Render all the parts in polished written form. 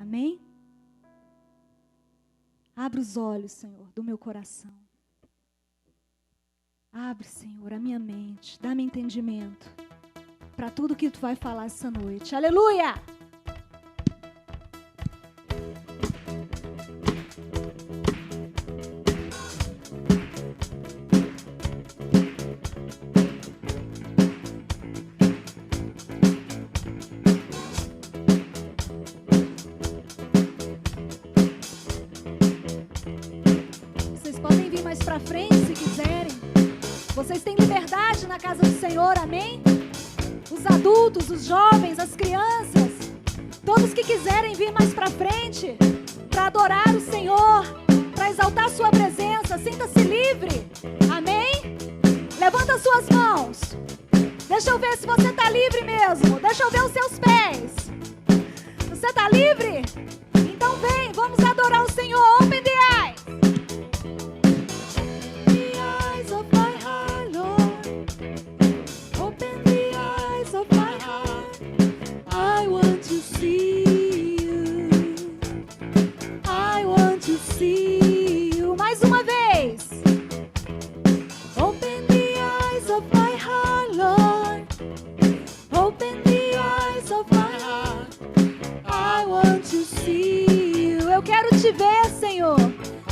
Amém? Abre os olhos, Senhor, do meu coração. Abre, Senhor, a minha mente. Dá-me entendimento para tudo que Tu vai falar essa noite. Aleluia! Vocês podem vir mais para frente se quiserem. Vocês têm liberdade na casa do Senhor, amém? Os adultos, os jovens, as crianças, todos que quiserem vir mais para frente, para adorar o Senhor, para exaltar sua presença, sinta-se livre, amém? Levanta suas mãos, deixa eu ver se você está livre mesmo, deixa eu ver os seus pés. Você está livre? Então vem, vamos adorar o Senhor. Open the eyes. The eyes of my heart, Lord. Open the eyes of my heart. I want to see you. I want to see you. Mais uma vez. Open the eyes of my heart, Lord. Open the eyes of my heart. I want to see you. Eu quero te ver, Senhor.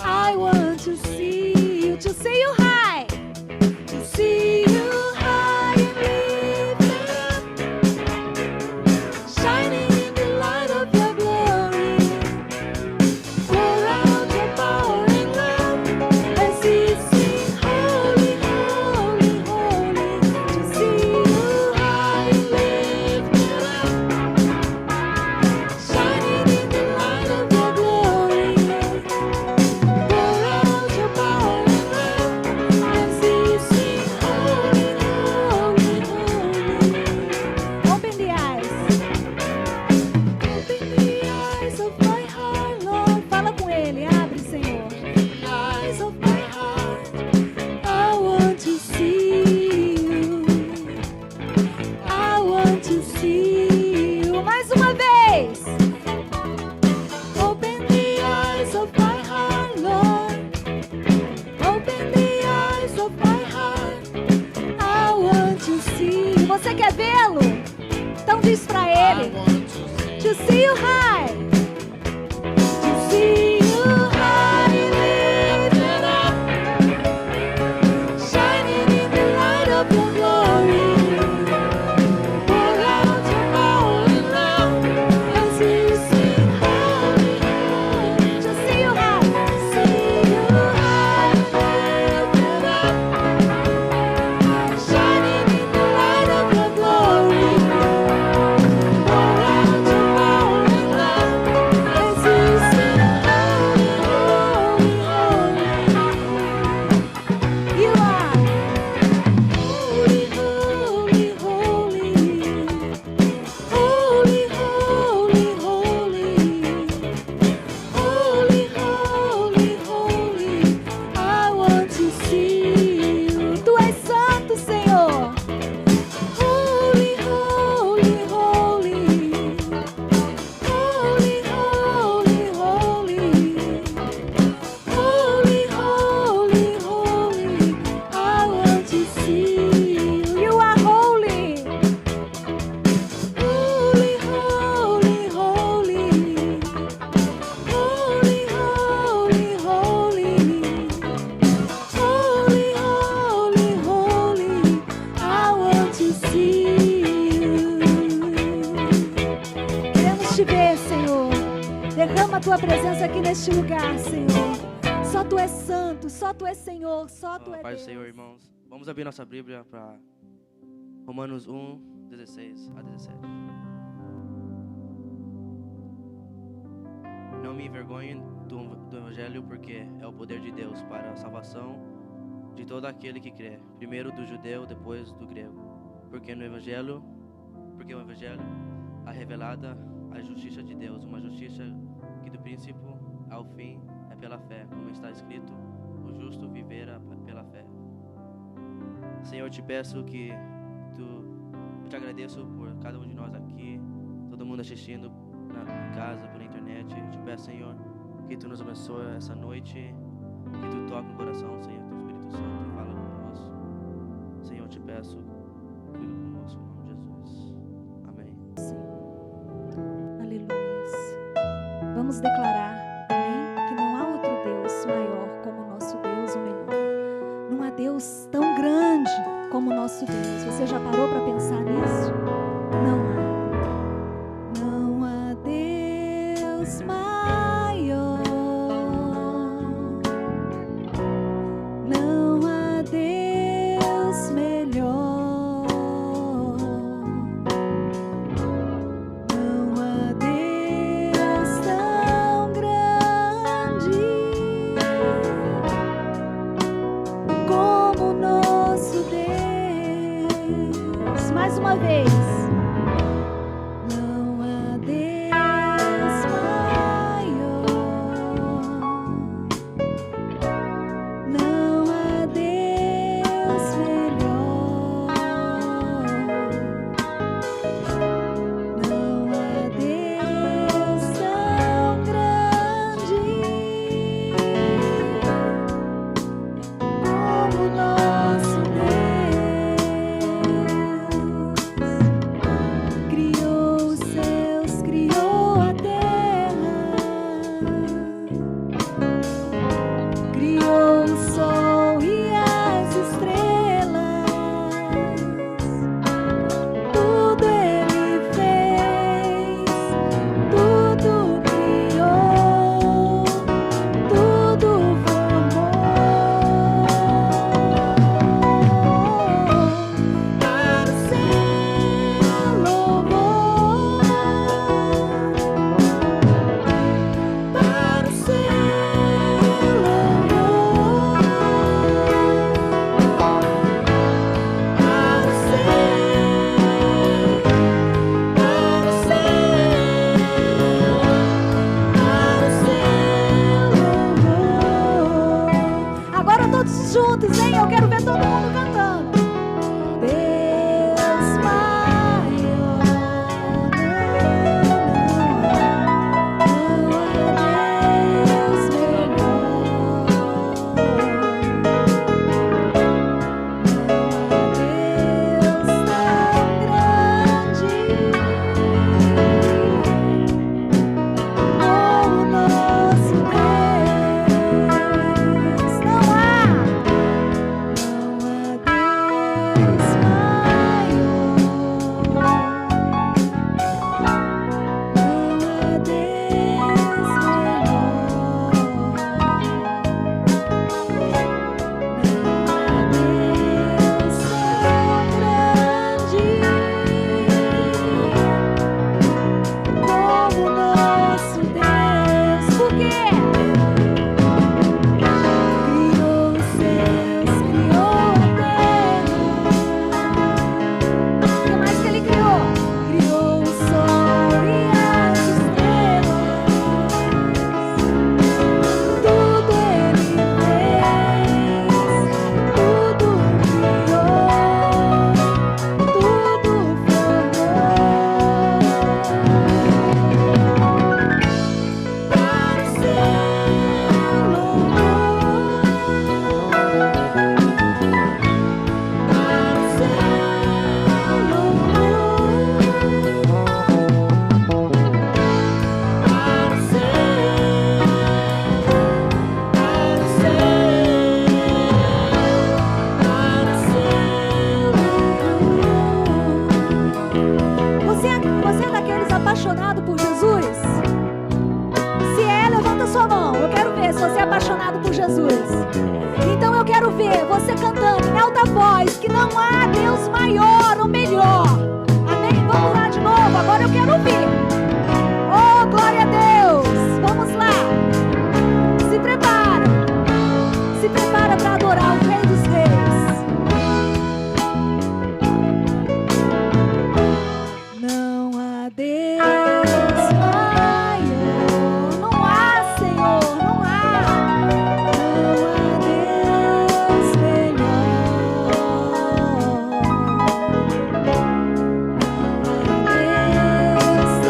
I want to see you high. To see you high and lifted up, shining in the light of your glory. Pour out your power and love as we sing, holy, holy, holy. To see you high and lifted up, shining in the light of your glory. Pour out your power and love as we sing, holy, holy, holy. Open the eyes. Open the eyes of my heart, Lord. Fala com Ele, abre, Senhor. Eyes of my heart, I want to see you. I want to see you. Mais uma vez. Open the eyes of my heart, Lord. Open the eyes of my heart. I want to see you. Você quer vê-lo? Então diz pra Ele. To see you high. To see you high and lifted up, shining in the light of your glory. Pour out your power and love as we sing, holy, holy. To see you high. See you high and lifted up, shining in the light of your glory. Pour out your power and love as we sing, holy, holy, holy. You are holy, holy, holy. Holy, holy, holy. Holy, holy, holy. I want to see you. Tu és santo, Senhor. Holy, holy, holy. Holy, holy, holy. Holy, holy, holy. I want to see you. You are holy. Holy, holy, holy. Holy, holy, holy. Holy, holy, holy. I want to see you. Queremos te ver, Senhor. Derrama a tua presença aqui neste lugar, Senhor. Só tu és santo, só tu és Senhor, só tu és Paz do Deus. Senhor, irmãos. Vamos abrir nossa Bíblia para Romanos 1, 16 a 17. Não me envergonhe do Evangelho, porque é o poder de Deus para a salvação de todo aquele que crê, primeiro do judeu, depois do grego. Porque o Evangelho há revelada a justiça de Deus, uma justiça que do princípio ao fim é pela fé, como está escrito, o justo viverá pela fé. Senhor, eu te peço que eu te agradeço por cada um de nós aqui, todo mundo assistindo em casa, pela internet. peço, Senhor, que Tu nos abençoe essa noite, que Tu toque no coração, Senhor, Teu Espírito Santo, e fala conosco. Senhor, eu te peço, fica conosco, em nome de Jesus. Amém. Aleluia. Vamos declarar, amém, que não há outro Deus maior como o nosso Deus, o melhor. Não há Deus tão grande como o nosso Deus. Você já parou para pensar nisso? Não há. Não há Deus maior. Não há Deus melhor. Não há Deus tão grande como o nosso Deus. Mais uma vez. Não há Deus maior. Não há Deus melhor. Não há Deus tão grande como o nosso Deus. Criou os céus, criou a terra, criou o sol e as estrelas. Tudo Ele fez, tudo criou, tudo formou. Para o seu louvor, para o seu louvor, para o louvor. Agora todos juntos, hein? Eu quero ver todo mundo cantando. Deus maior, não há Deus melhor. Deus tão grande como o nosso Deus. Não há Deus maior. Não há Deus como o nosso Deus. Por quê? Criou os céus, criou a terra. O que mais que Ele criou? Criou o sol e as estrelas. Tudo Ele fez, tudo criou, tudo formou. Para o seu louvor, para o seu Você é daqueles apaixonados por Jesus? Se é, levanta sua mão. Eu quero ver se você é apaixonado por Jesus. Então eu quero ver você cantando em alta voz que não há Deus maior ou melhor. Amém? Vamos lá de novo. Agora eu quero ouvir. Oh, glória a Deus. Vamos lá. Se prepara. Se prepara para adorar o Rei dos Reis. Não há Deus maior. Não há, Senhor. Não há. Não há Deus melhor. Não há Deus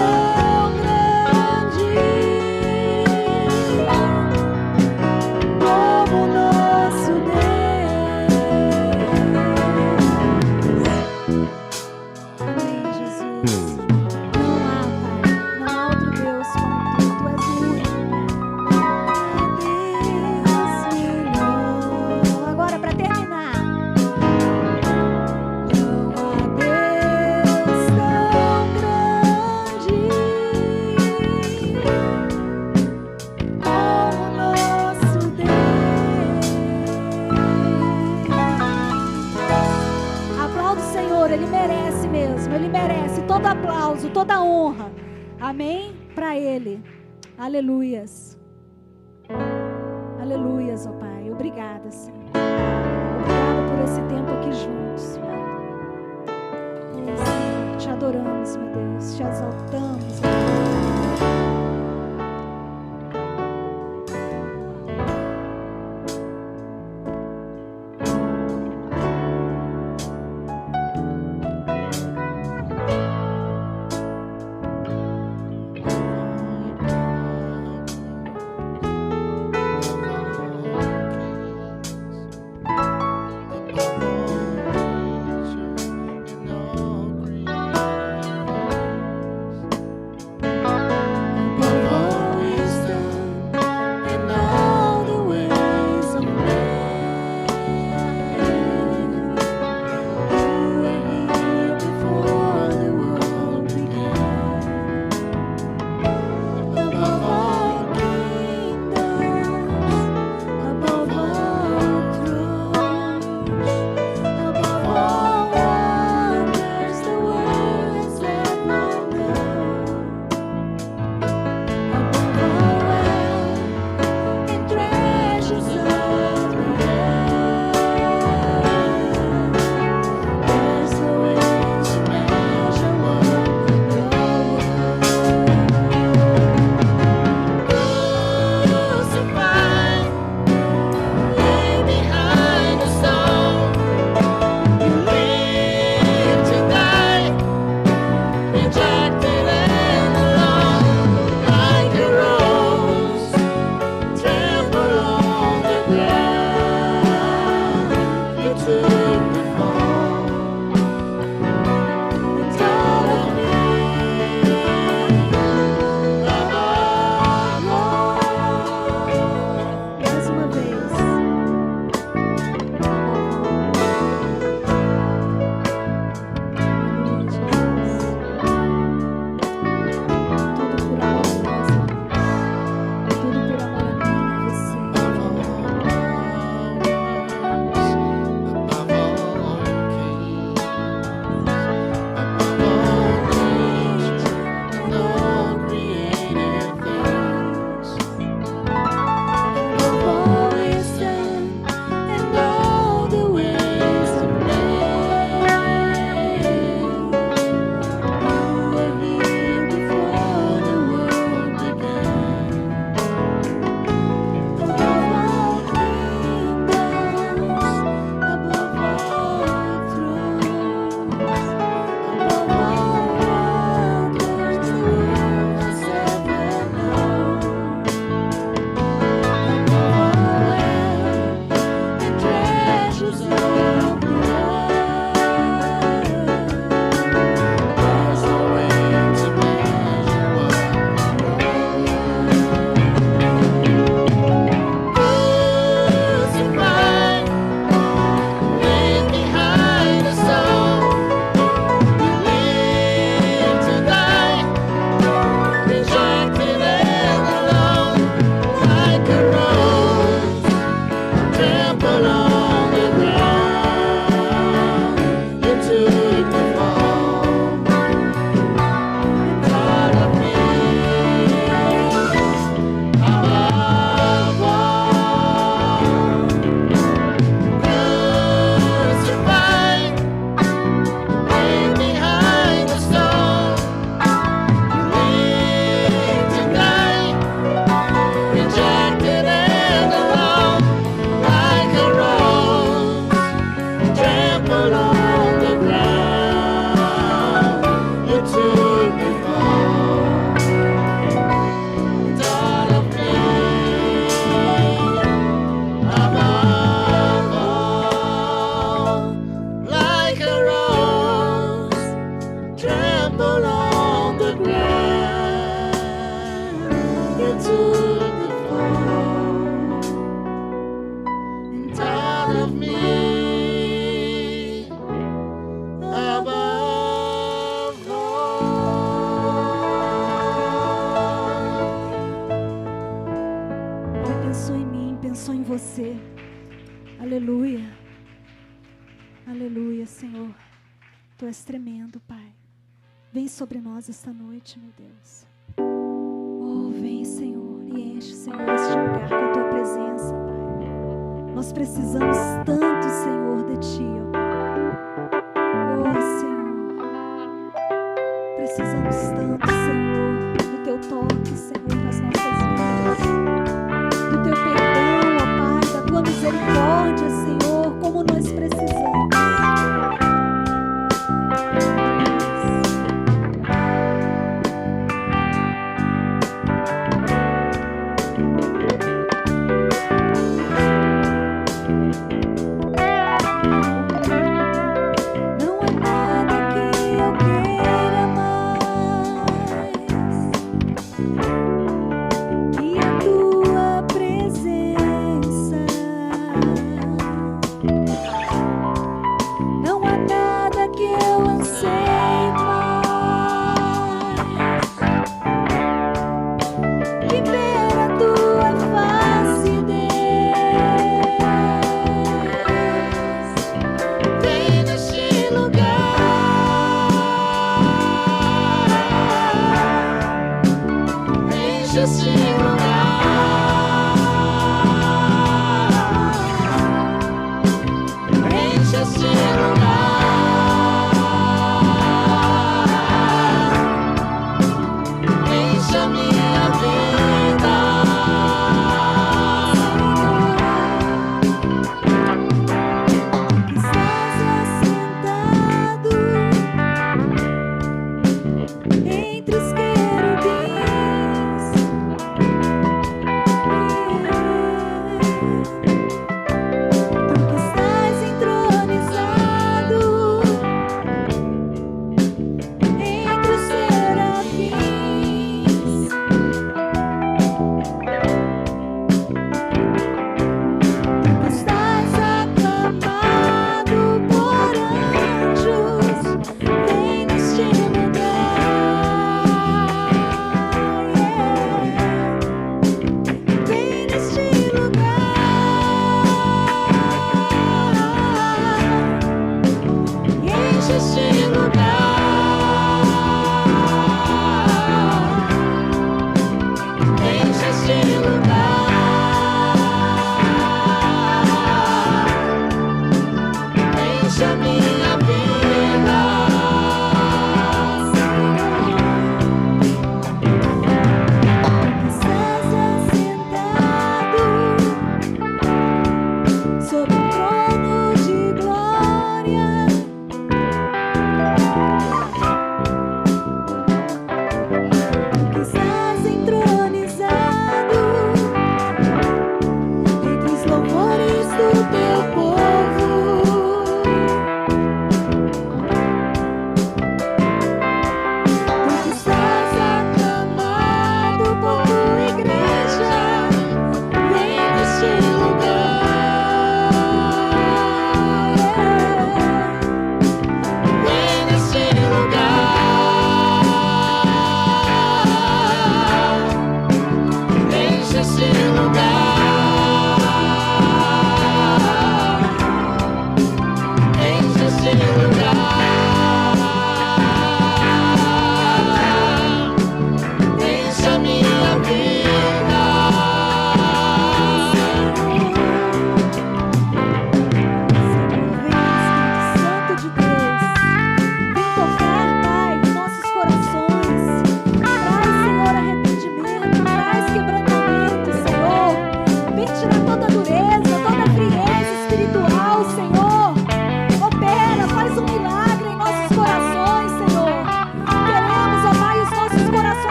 Amém? Para Ele. Aleluias. Aleluias, ó Pai. Obrigada, Senhor. Obrigada por esse tempo aqui juntos, Pai. Oh, Senhor, te adoramos, meu Deus. Te exaltamos, ó Pai. você. Aleluia. Aleluia, Senhor. Tu és tremendo, Pai. Vem sobre nós esta noite, meu Deus. Senhor, este lugar com a tua presença, Pai. Nós precisamos tanto, Senhor, de ti, ó Pai. Oh, Senhor, precisamos tanto, Senhor, do teu toque, Senhor, nas nossas vidas, do teu perdão, ó Pai, da tua misericórdia, Senhor, como nós precisamos.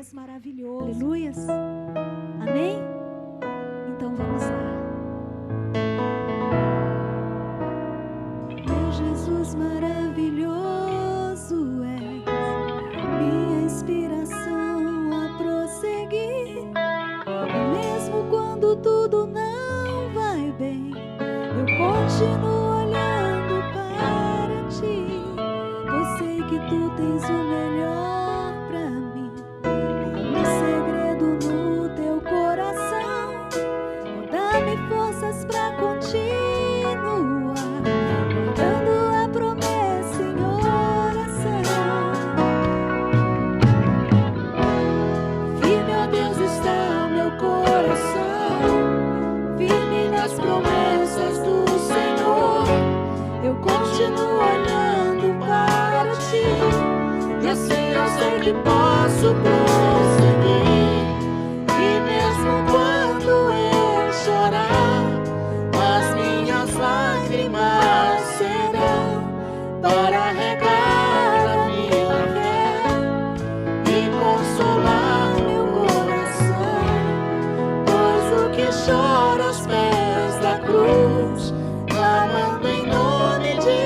és maravilhoso. Aleluias. Amém? Então vamos lá. Meu Jesus maravilhoso és, minha inspiração a prosseguir. E mesmo quando tudo não vai bem, eu continuo olhando para ti, pois sei que tu tens o melhor pra mim. Um segredo no teu coração, dá-me forças pra continuar, dando a promessa em oração. Firme, ó Deus, está o meu coração, firme nas promessas do Senhor. Eu continuo olhando para ti, e assim eu sei que posso prosseguir. E mesmo quando eu chorar, as minhas lágrimas serão para regar a minha fé e consolar meu coração, pois o que chora aos pés da cruz, clamando em nome de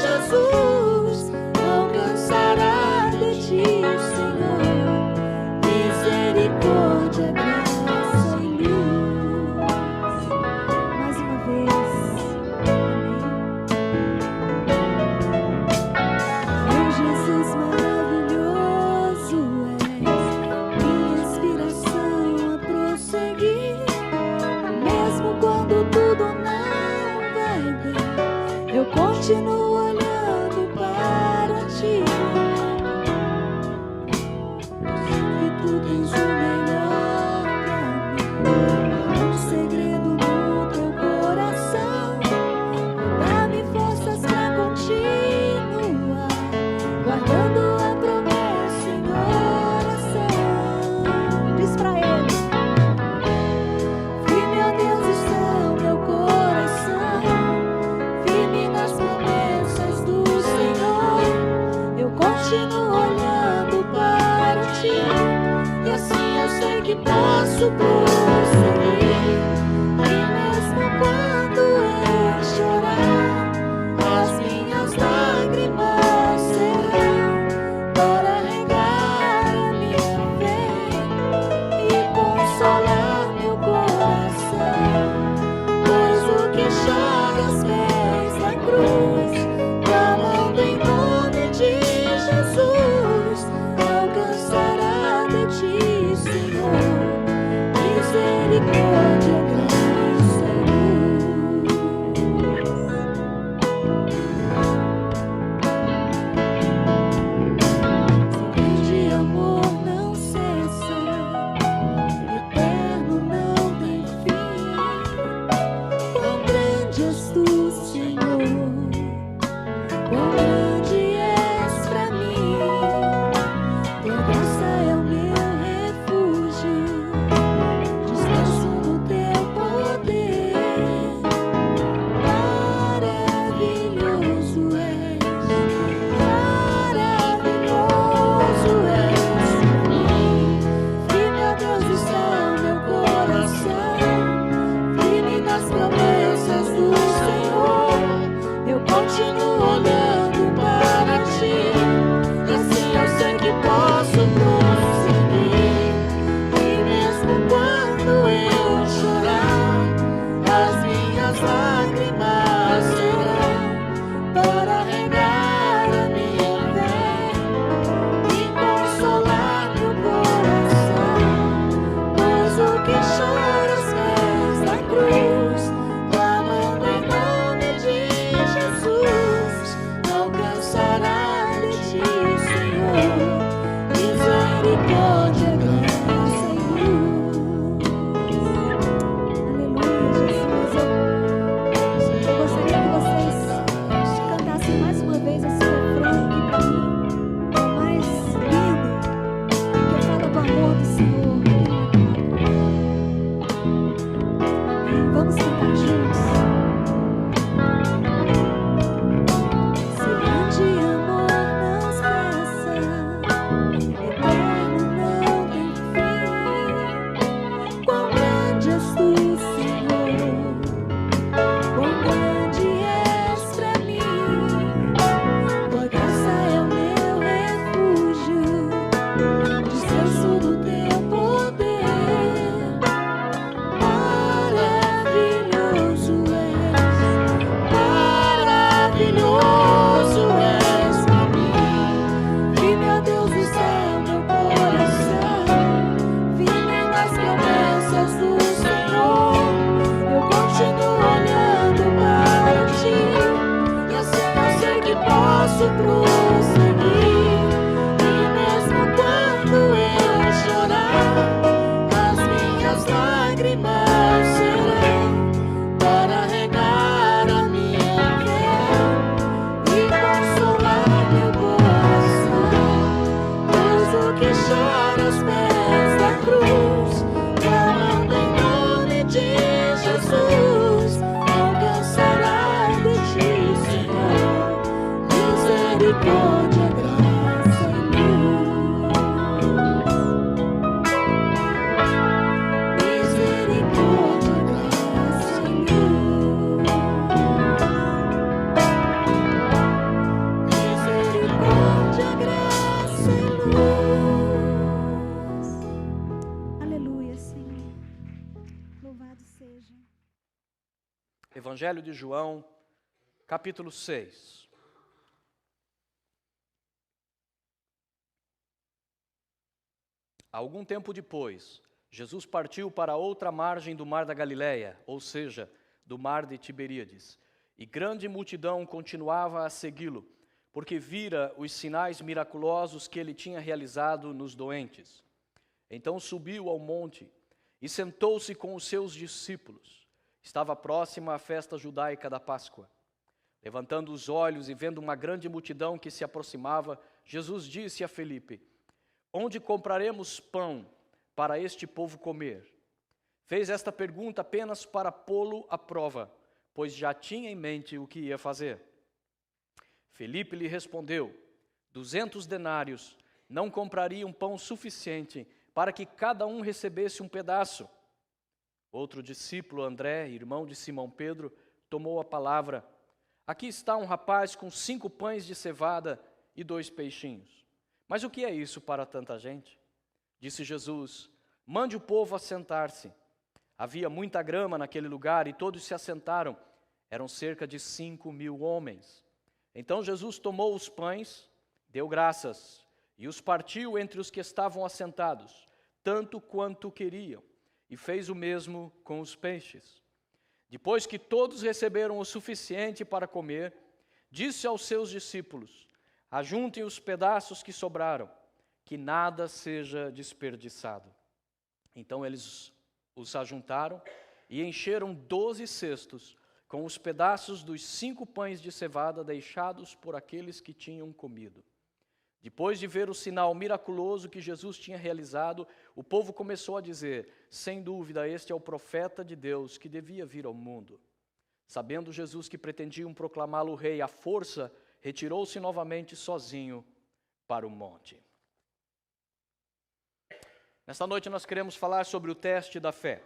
Jesus, alcançará de ti, Senhor, misericórdia, graça e luz. Mais uma vez, amém. Meu Jesus maravilhoso és, minha inspiração a prosseguir. Mesmo quando tudo não vai bem, eu continuo olhando para ti, e tu tens o melhor pra mim. Um segredo no teu coração, dá-me forças pra continuar, guardando a promessa em oração. Diz pra ele: firme, ó Deus, está o meu coração, firme nas promessas do Senhor. Eu continuo olhando para ti, e assim eu sei que posso prosseguir. E mesmo quando eu chorar, as minhas lágrimas serão para regar a minha fé e consolar meu coração, pois o que chora aos pés da cruz, clamando em nome de Jesus, alcançará de ti, Senhor, misericórdia, graça e luz. Seu de amor não cessa, eterno não tem fim. Quão grande és tu, Senhor, quão grande és pra mim. Tua graça é o meu refúgio, descanso no teu poder. Maravilhoso és pra mim. Firme, ó Deus, está o meu coração, firme nas promessas do Senhor. Eu continuo olhando para ti, e assim eu sei que posso prosseguir. E mesmo quando eu chorar, as minhas lágrimas serão para regar a minha fé e consolar meu coração, pois o que chora aos pés da cruz, clamando em nome de Jesus, alcançará de ti, Senhor, misericórdia, graça e luz. Aleluia, Jesus. Eu gostaria que vocês cantassem mais uma vez esse refrão aqui pra mim. É o mais lindo, que fala do amor do Senhor, que não acaba. Amém. Vamos cantar juntos. Seu grande amor não cessa, eterno não tem graças do Senhor, eu continuo olhando para ti, e assim eu sei que posso prosseguir. E mesmo quando eu chorar, as minhas lágrimas serão para regar a minha fé e consolar meu coração. Pois o que chora aos pés da cruz, clamando em nome de Jesus, alcançará de ti, Senhor, misericórdia, graça e luz. Misericórdia, graça e luz. Misericórdia, graça e luz. Aleluia, Senhor. Louvado seja. Evangelho de João, capítulo 6. Algum tempo depois, Jesus partiu para outra margem do mar da Galileia, ou seja, do mar de Tiberíades, e grande multidão continuava a segui-lo, porque vira os sinais miraculosos que ele tinha realizado nos doentes. Então subiu ao monte e sentou-se com os seus discípulos. Estava próxima a festa judaica da Páscoa. Levantando os olhos e vendo uma grande multidão que se aproximava, Jesus disse a Felipe: onde compraremos pão para este povo comer? Fez esta pergunta apenas para pô-lo à prova, pois já tinha em mente o que ia fazer. Felipe lhe respondeu: 200 denários não comprariam pão suficiente para que cada um recebesse um pedaço. Outro discípulo, André, irmão de Simão Pedro, tomou a palavra: aqui está um rapaz com 5 pães de cevada e 2 peixinhos. Mas o que é isso para tanta gente? Disse Jesus: mande o povo assentar-se. Havia muita grama naquele lugar e todos se assentaram. Eram cerca de 5.000 homens. Então Jesus tomou os pães, deu graças e os partiu entre os que estavam assentados, tanto quanto queriam, e fez o mesmo com os peixes. Depois que todos receberam o suficiente para comer, disse aos seus discípulos: ajuntem os pedaços que sobraram, que nada seja desperdiçado. Então eles os ajuntaram e encheram 12 cestos com os pedaços dos 5 pães de cevada deixados por aqueles que tinham comido. Depois de ver o sinal miraculoso que Jesus tinha realizado, o povo começou a dizer: sem dúvida, este é o profeta de Deus que devia vir ao mundo. Sabendo Jesus que pretendiam proclamá-lo rei à força, retirou-se novamente sozinho para o monte. Nesta noite nós queremos falar sobre o teste da fé.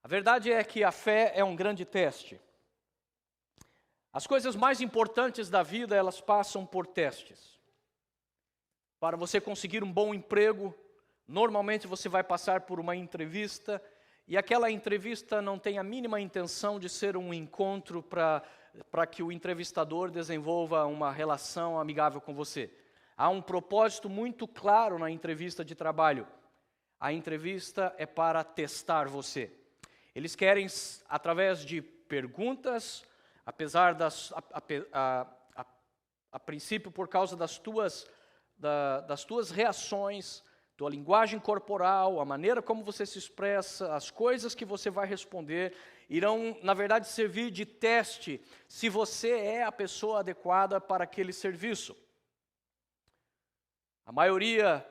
A verdade é que a fé é um grande teste. As coisas mais importantes da vida, elas passam por testes. Para você conseguir um bom emprego, normalmente você vai passar por uma entrevista, e aquela entrevista não tem a mínima intenção de ser um encontro para que o entrevistador desenvolva uma relação amigável com você. Há um propósito muito claro na entrevista de trabalho. A entrevista é para testar você. Eles querem, através de perguntas, apesar a princípio por causa das tuas reações, tua linguagem corporal, a maneira como você se expressa, as coisas que você vai responder, irão, na verdade, servir de teste se você é a pessoa adequada para aquele serviço. A maioria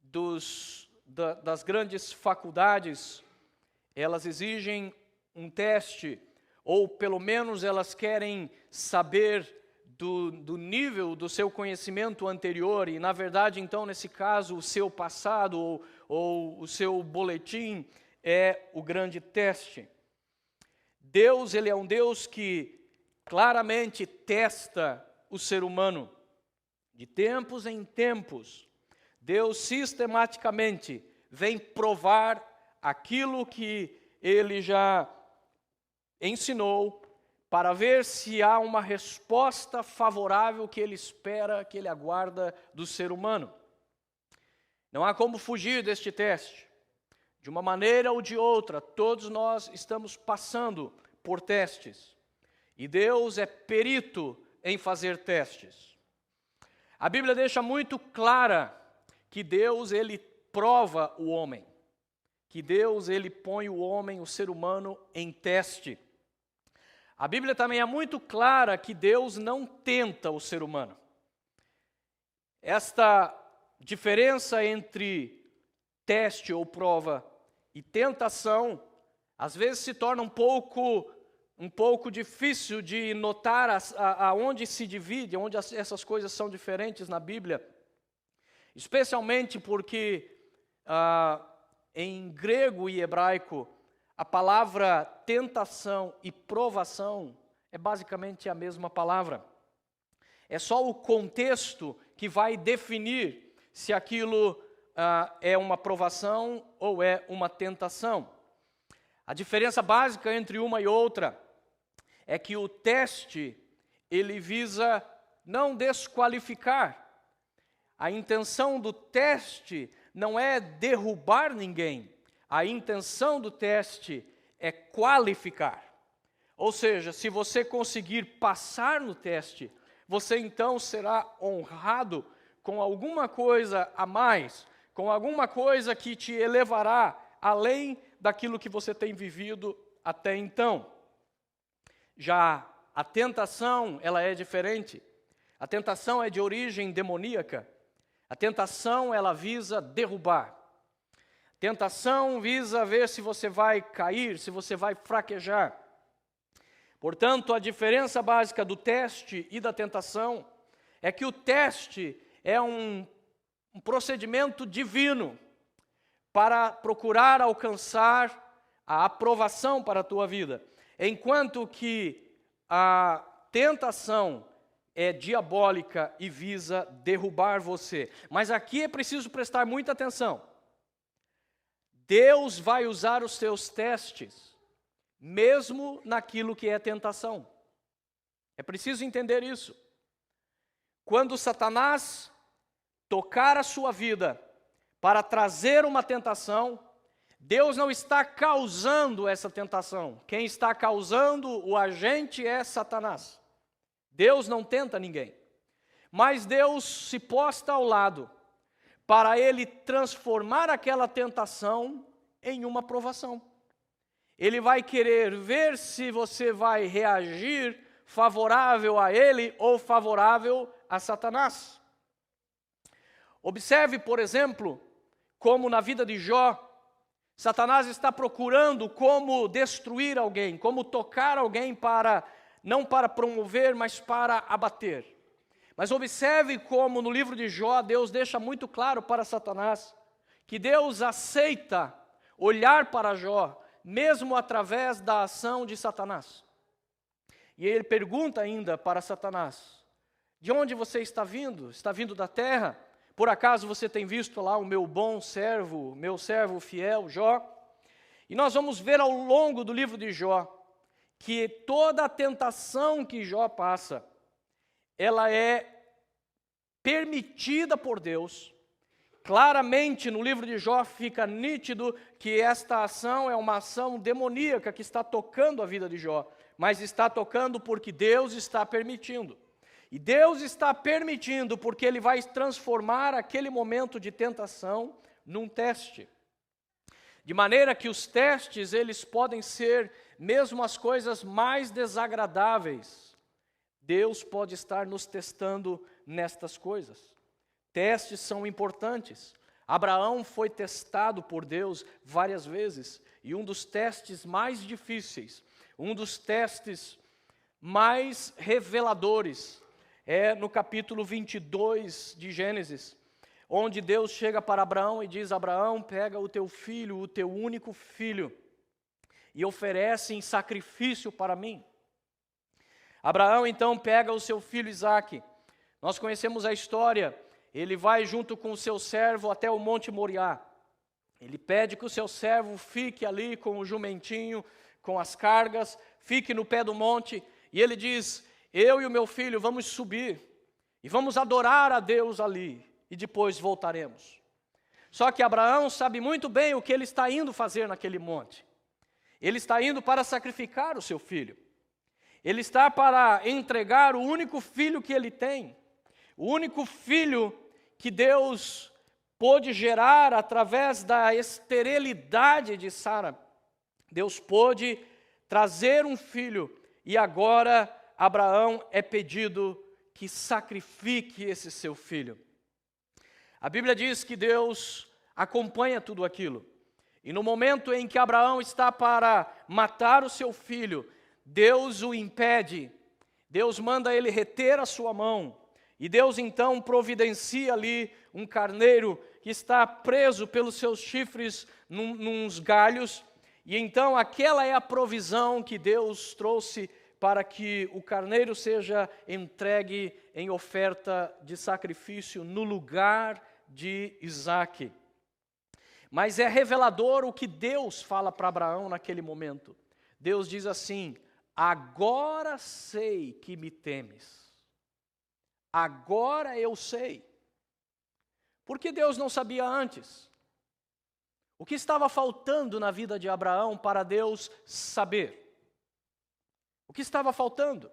das grandes faculdades, elas exigem um teste, ou pelo menos elas querem saber do nível do seu conhecimento anterior, e na verdade, então, nesse caso, o seu passado ou o seu boletim é o grande teste. Deus, Ele é um Deus que claramente testa o ser humano. De tempos em tempos, Deus sistematicamente vem provar aquilo que Ele já ensinou, para ver se há uma resposta favorável que Ele espera, que Ele aguarda do ser humano. Não há como fugir deste teste. De uma maneira ou de outra, todos nós estamos passando por testes. E Deus é perito em fazer testes. A Bíblia deixa muito clara que Deus, ele prova o homem. Que Deus, ele põe o homem, o ser humano, em teste. A Bíblia também é muito clara que Deus não tenta o ser humano. Esta diferença entre teste ou prova e tentação, às vezes se torna um pouco difícil de notar aonde se divide, onde essas coisas são diferentes na Bíblia. Especialmente porque em grego e hebraico, a palavra tentação e provação é basicamente a mesma palavra. É só o contexto que vai definir se aquilo é uma provação ou é uma tentação. A diferença básica entre uma e outra é que o teste, ele visa não desqualificar. A intenção do teste não é derrubar ninguém. A intenção do teste é qualificar. Ou seja, se você conseguir passar no teste, você então será honrado com alguma coisa a mais, com alguma coisa que te elevará além daquilo que você tem vivido até então. Já a tentação, ela é diferente. A tentação é de origem demoníaca. A tentação, ela visa derrubar. A tentação visa ver se você vai cair, se você vai fraquejar. Portanto, a diferença básica do teste e da tentação é que o teste é um procedimento divino para procurar alcançar a aprovação para a tua vida, enquanto que a tentação é diabólica e visa derrubar você. Mas aqui é preciso prestar muita atenção. Deus vai usar os seus testes, mesmo naquilo que é tentação. É preciso entender isso. Quando Satanás tocar a sua vida para trazer uma tentação, Deus não está causando essa tentação. Quem está causando o agente é Satanás. Deus não tenta ninguém. Mas Deus se posta ao lado para ele transformar aquela tentação em uma provação. Ele vai querer ver se você vai reagir favorável a ele ou favorável a Satanás. Observe, por exemplo, como na vida de Jó, Satanás está procurando como destruir alguém, como tocar alguém não para promover, mas para abater. Mas observe como no livro de Jó, Deus deixa muito claro para Satanás que Deus aceita olhar para Jó, mesmo através da ação de Satanás. E ele pergunta ainda para Satanás: de onde você está vindo? Está vindo da terra? Por acaso você tem visto lá o meu bom servo, meu servo fiel, Jó? E nós vamos ver ao longo do livro de Jó que toda a tentação que Jó passa, ela é permitida por Deus. Claramente no livro de Jó fica nítido que esta ação é uma ação demoníaca que está tocando a vida de Jó, mas está tocando porque Deus está permitindo. E Deus está permitindo porque Ele vai transformar aquele momento de tentação num teste. De maneira que os testes, eles podem ser mesmo as coisas mais desagradáveis. Deus pode estar nos testando nestas coisas. Testes são importantes. Abraão foi testado por Deus várias vezes. E um dos testes mais difíceis, um dos testes mais reveladores, é no capítulo 22 de Gênesis, onde Deus chega para Abraão e diz: Abraão, pega o teu filho, o teu único filho, e oferece em sacrifício para mim. Abraão então pega o seu filho Isaque. Nós conhecemos a história. Ele vai junto com o seu servo até o Monte Moriá. Ele pede que o seu servo fique ali com o jumentinho, com as cargas, fique no pé do monte, e ele diz: eu e o meu filho vamos subir e vamos adorar a Deus ali, e depois voltaremos. Só que Abraão sabe muito bem o que ele está indo fazer naquele monte. Ele está indo para sacrificar o seu filho. Ele está para entregar o único filho que ele tem. O único filho que Deus pôde gerar através da esterilidade de Sara. Deus pôde trazer um filho e agora Abraão é pedido que sacrifique esse seu filho. A Bíblia diz que Deus acompanha tudo aquilo. E no momento em que Abraão está para matar o seu filho, Deus o impede. Deus manda ele reter a sua mão. E Deus então providencia ali um carneiro que está preso pelos seus chifres nos galhos. E então aquela é a provisão que Deus trouxe para que o carneiro seja entregue em oferta de sacrifício no lugar de Isaque. Mas é revelador o que Deus fala para Abraão naquele momento. Deus diz assim: agora sei que me temes. Agora eu sei. Porque Deus não sabia antes? O que estava faltando na vida de Abraão para Deus saber? O que estava faltando?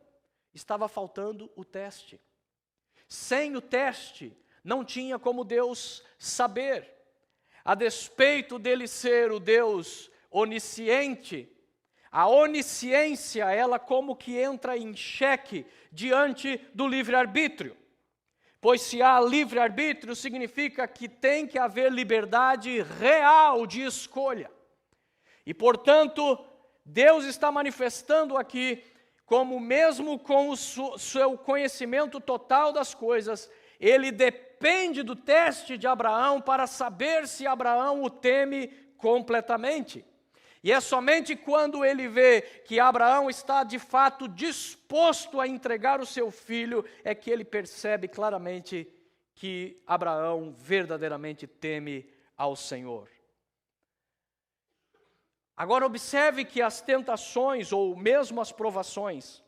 Estava faltando o teste. Sem o teste, não tinha como Deus saber. A despeito dele ser o Deus onisciente, a onisciência, ela como que entra em xeque diante do livre-arbítrio. Pois se há livre-arbítrio, significa que tem que haver liberdade real de escolha. E, portanto, Deus está manifestando aqui como mesmo com o seu conhecimento total das coisas, ele depende do teste de Abraão para saber se Abraão o teme completamente. E é somente quando ele vê que Abraão está de fato disposto a entregar o seu filho, é que ele percebe claramente que Abraão verdadeiramente teme ao Senhor. Agora observe que as tentações, ou mesmo as provações,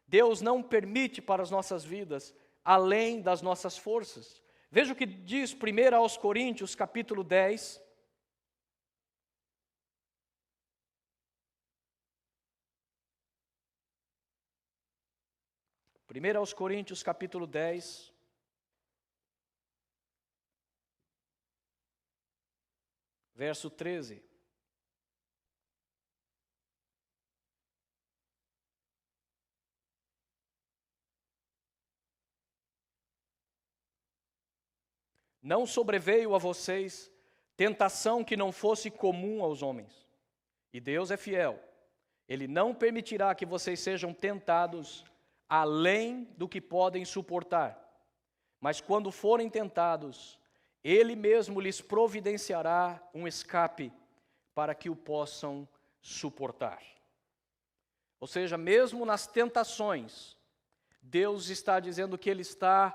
Deus não permite para as nossas vidas, além das nossas forças. Veja o que diz 1 aos Coríntios, capítulo 10. Primeiro aos Coríntios, capítulo 10. Verso 13. Não sobreveio a vocês tentação que não fosse comum aos homens. E Deus é fiel. Ele não permitirá que vocês sejam tentados além do que podem suportar. Mas quando forem tentados, Ele mesmo lhes providenciará um escape para que o possam suportar. Ou seja, mesmo nas tentações, Deus está dizendo que Ele está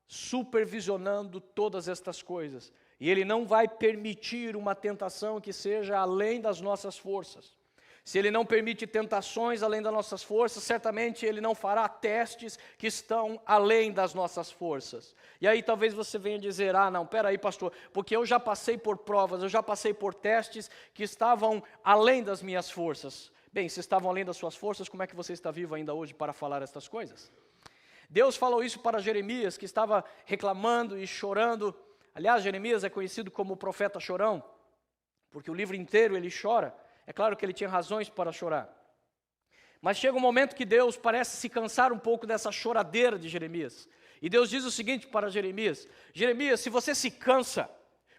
supervisionando todas estas coisas. E Ele não vai permitir uma tentação que seja além das nossas forças. Se Ele não permite tentações além das nossas forças, certamente Ele não fará testes que estão além das nossas forças. E aí talvez você venha dizer: não, peraí pastor, porque eu já passei por provas, eu já passei por testes que estavam além das minhas forças. Bem, se estavam além das suas forças, como é que você está vivo ainda hoje para falar estas coisas? Deus falou isso para Jeremias, que estava reclamando e chorando. Aliás, Jeremias é conhecido como o profeta chorão, porque o livro inteiro ele chora. É claro que ele tinha razões para chorar. Mas chega um momento que Deus parece se cansar um pouco dessa choradeira de Jeremias. E Deus diz o seguinte para Jeremias: Jeremias, se você se cansa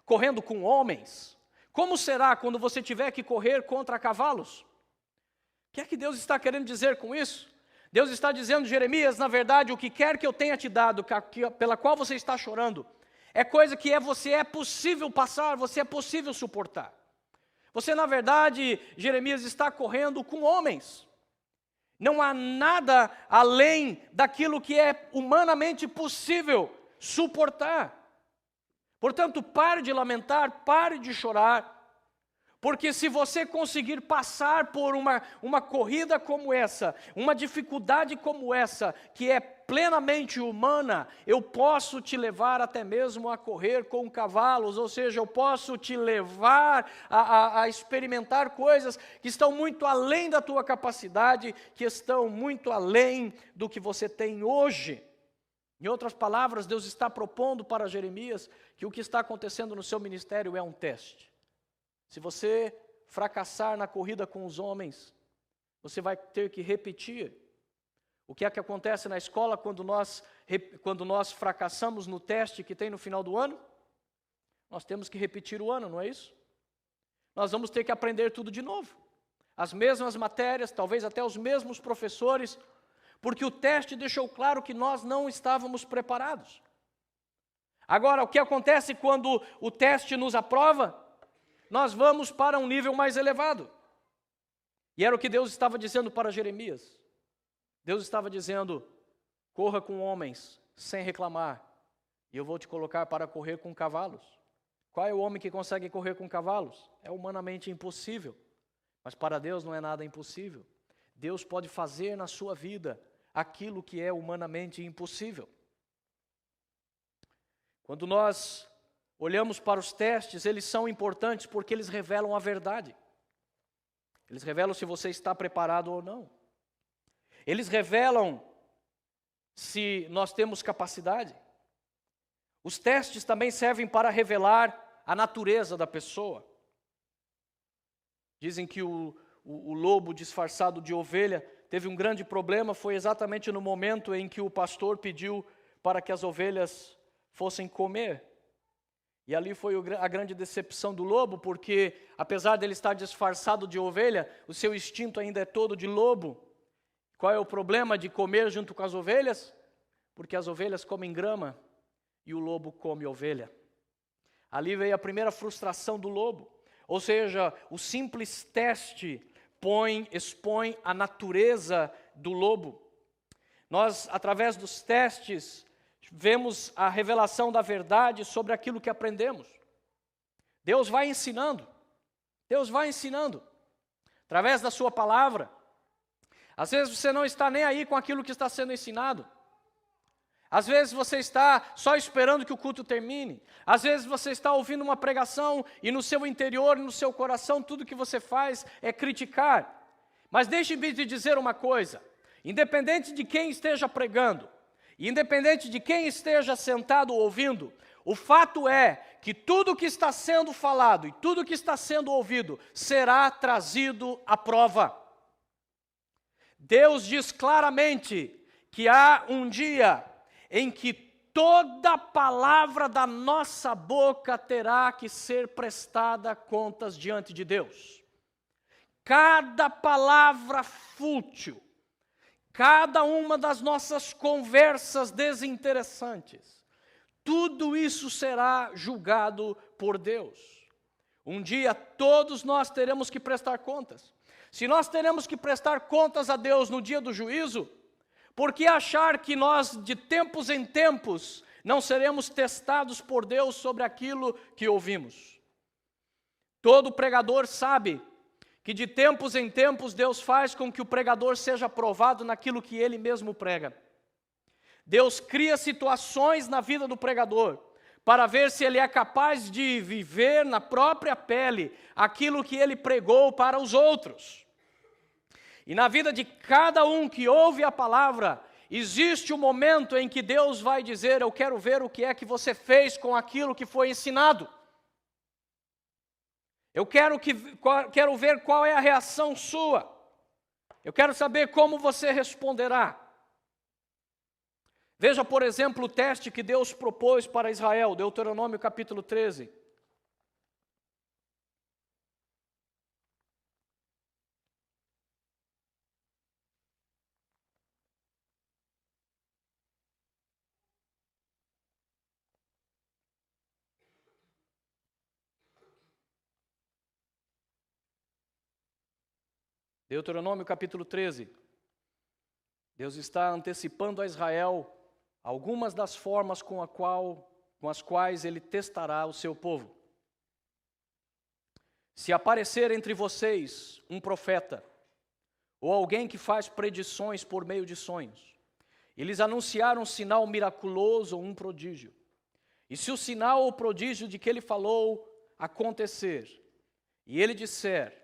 correndo com homens, como será quando você tiver que correr contra cavalos? O que é que Deus está querendo dizer com isso? Deus está dizendo: Jeremias, na verdade, o que quer que eu tenha te dado, pela qual você está chorando, é coisa que você é possível passar, você é possível suportar. Você, na verdade, Jeremias, está correndo com homens. Não há nada além daquilo que é humanamente possível suportar. Portanto, pare de lamentar, pare de chorar, porque se você conseguir passar por uma corrida como essa, uma dificuldade como essa, que é plenamente humana, eu posso te levar até mesmo a correr com cavalos, ou seja, eu posso te levar a experimentar coisas que estão muito além da tua capacidade, que estão muito além do que você tem hoje. Em outras palavras, Deus está propondo para Jeremias que o que está acontecendo no seu ministério é um teste. Se você fracassar na corrida com os homens, você vai ter que repetir. O que é que acontece na escola quando nós fracassamos no teste que tem no final do ano? Nós temos que repetir o ano, não é isso? Nós vamos ter que aprender tudo de novo. As mesmas matérias, talvez até os mesmos professores, porque o teste deixou claro que nós não estávamos preparados. Agora, o que acontece quando o teste nos aprova? Nós vamos para um nível mais elevado. E era o que Deus estava dizendo para Jeremias. Deus estava dizendo: corra com homens sem reclamar, e eu vou te colocar para correr com cavalos. Qual é o homem que consegue correr com cavalos? É humanamente impossível, mas para Deus não é nada impossível. Deus pode fazer na sua vida aquilo que é humanamente impossível. Quando nós olhamos para os testes, eles são importantes porque eles revelam a verdade. Eles revelam se você está preparado ou não. Eles revelam se nós temos capacidade. Os testes também servem para revelar a natureza da pessoa. Dizem que o lobo disfarçado de ovelha teve um grande problema, foi exatamente no momento em que o pastor pediu para que as ovelhas fossem comer. E ali foi a grande decepção do lobo, porque apesar dele estar disfarçado de ovelha, o seu instinto ainda é todo de lobo. Qual é o problema de comer junto com as ovelhas? Porque as ovelhas comem grama e o lobo come ovelha. Ali veio a primeira frustração do lobo. Ou seja, o simples teste expõe a natureza do lobo. Nós, através dos testes, vemos a revelação da verdade sobre aquilo que aprendemos. Deus vai ensinando. Deus vai ensinando. Através da sua palavra. Às vezes você não está nem aí com aquilo que está sendo ensinado. Às vezes você está só esperando que o culto termine. Às vezes você está ouvindo uma pregação e no seu interior, no seu coração, tudo que você faz é criticar. Mas deixe-me te dizer uma coisa. Independente de quem esteja pregando, independente de quem esteja sentado ouvindo, o fato é que tudo que está sendo falado e tudo que está sendo ouvido será trazido à prova. Deus diz claramente que há um dia em que toda palavra da nossa boca terá que ser prestada contas diante de Deus. Cada palavra fútil, cada uma das nossas conversas desinteressantes, tudo isso será julgado por Deus. Um dia todos nós teremos que prestar contas. Se nós teremos que prestar contas a Deus no dia do juízo, por que achar que nós, de tempos em tempos, não seremos testados por Deus sobre aquilo que ouvimos? Todo pregador sabe que de tempos em tempos Deus faz com que o pregador seja aprovado naquilo que ele mesmo prega. Deus cria situações na vida do pregador para ver se ele é capaz de viver na própria pele aquilo que ele pregou para os outros. E na vida de cada um que ouve a palavra, existe um momento em que Deus vai dizer: eu quero ver o que é que você fez com aquilo que foi ensinado. Eu quero ver qual é a reação sua. Eu quero saber como você responderá. Veja, por exemplo, o teste que Deus propôs para Israel, Deuteronômio capítulo 13. Deuteronômio capítulo 13. Deus está antecipando a Israel algumas das formas com as quais ele testará o seu povo. Se aparecer entre vocês um profeta, ou alguém que faz predições por meio de sonhos, e lhes anunciar um sinal miraculoso ou um prodígio. E se o sinal ou prodígio de que ele falou acontecer, e ele disser,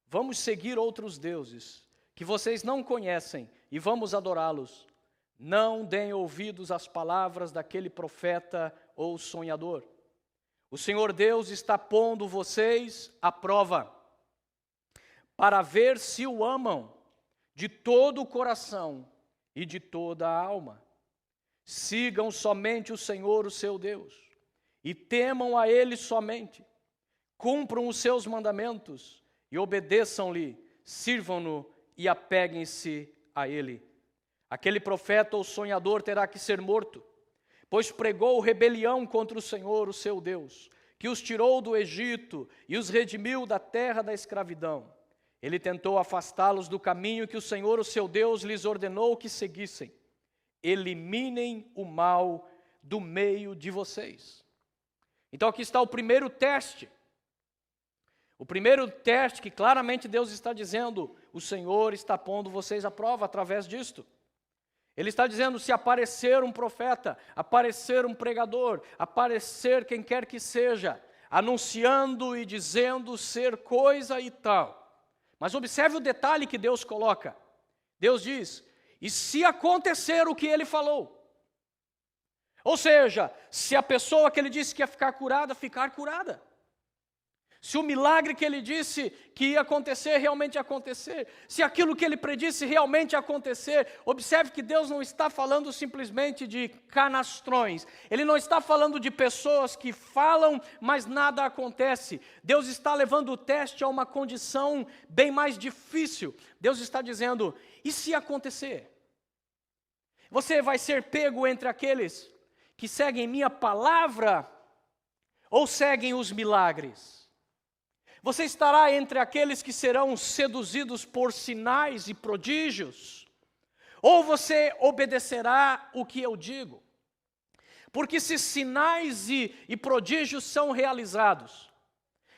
vamos seguir outros deuses, que vocês não conhecem, e vamos adorá-los, não deem ouvidos às palavras daquele profeta ou sonhador. O Senhor Deus está pondo vocês à prova, para ver se o amam de todo o coração e de toda a alma. Sigam somente o Senhor, o seu Deus, e temam a Ele somente. Cumpram os seus mandamentos e obedeçam-lhe, sirvam-no e apeguem-se a Ele. Aquele profeta ou sonhador terá que ser morto, pois pregou rebelião contra o Senhor, o seu Deus, que os tirou do Egito e os redimiu da terra da escravidão. Ele tentou afastá-los do caminho que o Senhor, o seu Deus, lhes ordenou que seguissem. Eliminem o mal do meio de vocês. Então aqui está o primeiro teste. O primeiro teste que claramente Deus está dizendo, o Senhor está pondo vocês à prova através disto. Ele está dizendo, se aparecer um profeta, aparecer um pregador, aparecer quem quer que seja, anunciando e dizendo ser coisa e tal. Mas observe o detalhe que Deus coloca. Deus diz, e se acontecer o que ele falou? Ou seja, se a pessoa que ele disse que ia ficar curada, ficar curada. Se o milagre que ele disse que ia acontecer, realmente acontecer. Se aquilo que ele predisse realmente acontecer. Observe que Deus não está falando simplesmente de canastrões. Ele não está falando de pessoas que falam, mas nada acontece. Deus está levando o teste a uma condição bem mais difícil. Deus está dizendo, e se acontecer? Você vai ser pego entre aqueles que seguem minha palavra ou seguem os milagres? Você estará entre aqueles que serão seduzidos por sinais e prodígios? Ou você obedecerá o que eu digo? Porque se sinais e prodígios são realizados,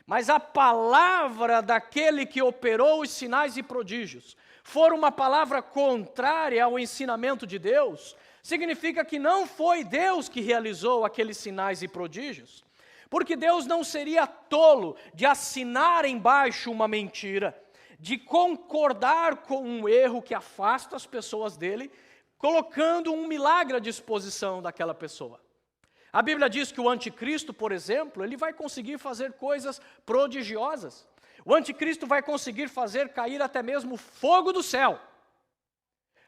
mas a palavra daquele que operou os sinais e prodígios for uma palavra contrária ao ensinamento de Deus, significa que não foi Deus que realizou aqueles sinais e prodígios. Porque Deus não seria tolo de assinar embaixo uma mentira, de concordar com um erro que afasta as pessoas dele, colocando um milagre à disposição daquela pessoa. A Bíblia diz que o anticristo, por exemplo, ele vai conseguir fazer coisas prodigiosas. O anticristo vai conseguir fazer cair até mesmo fogo do céu.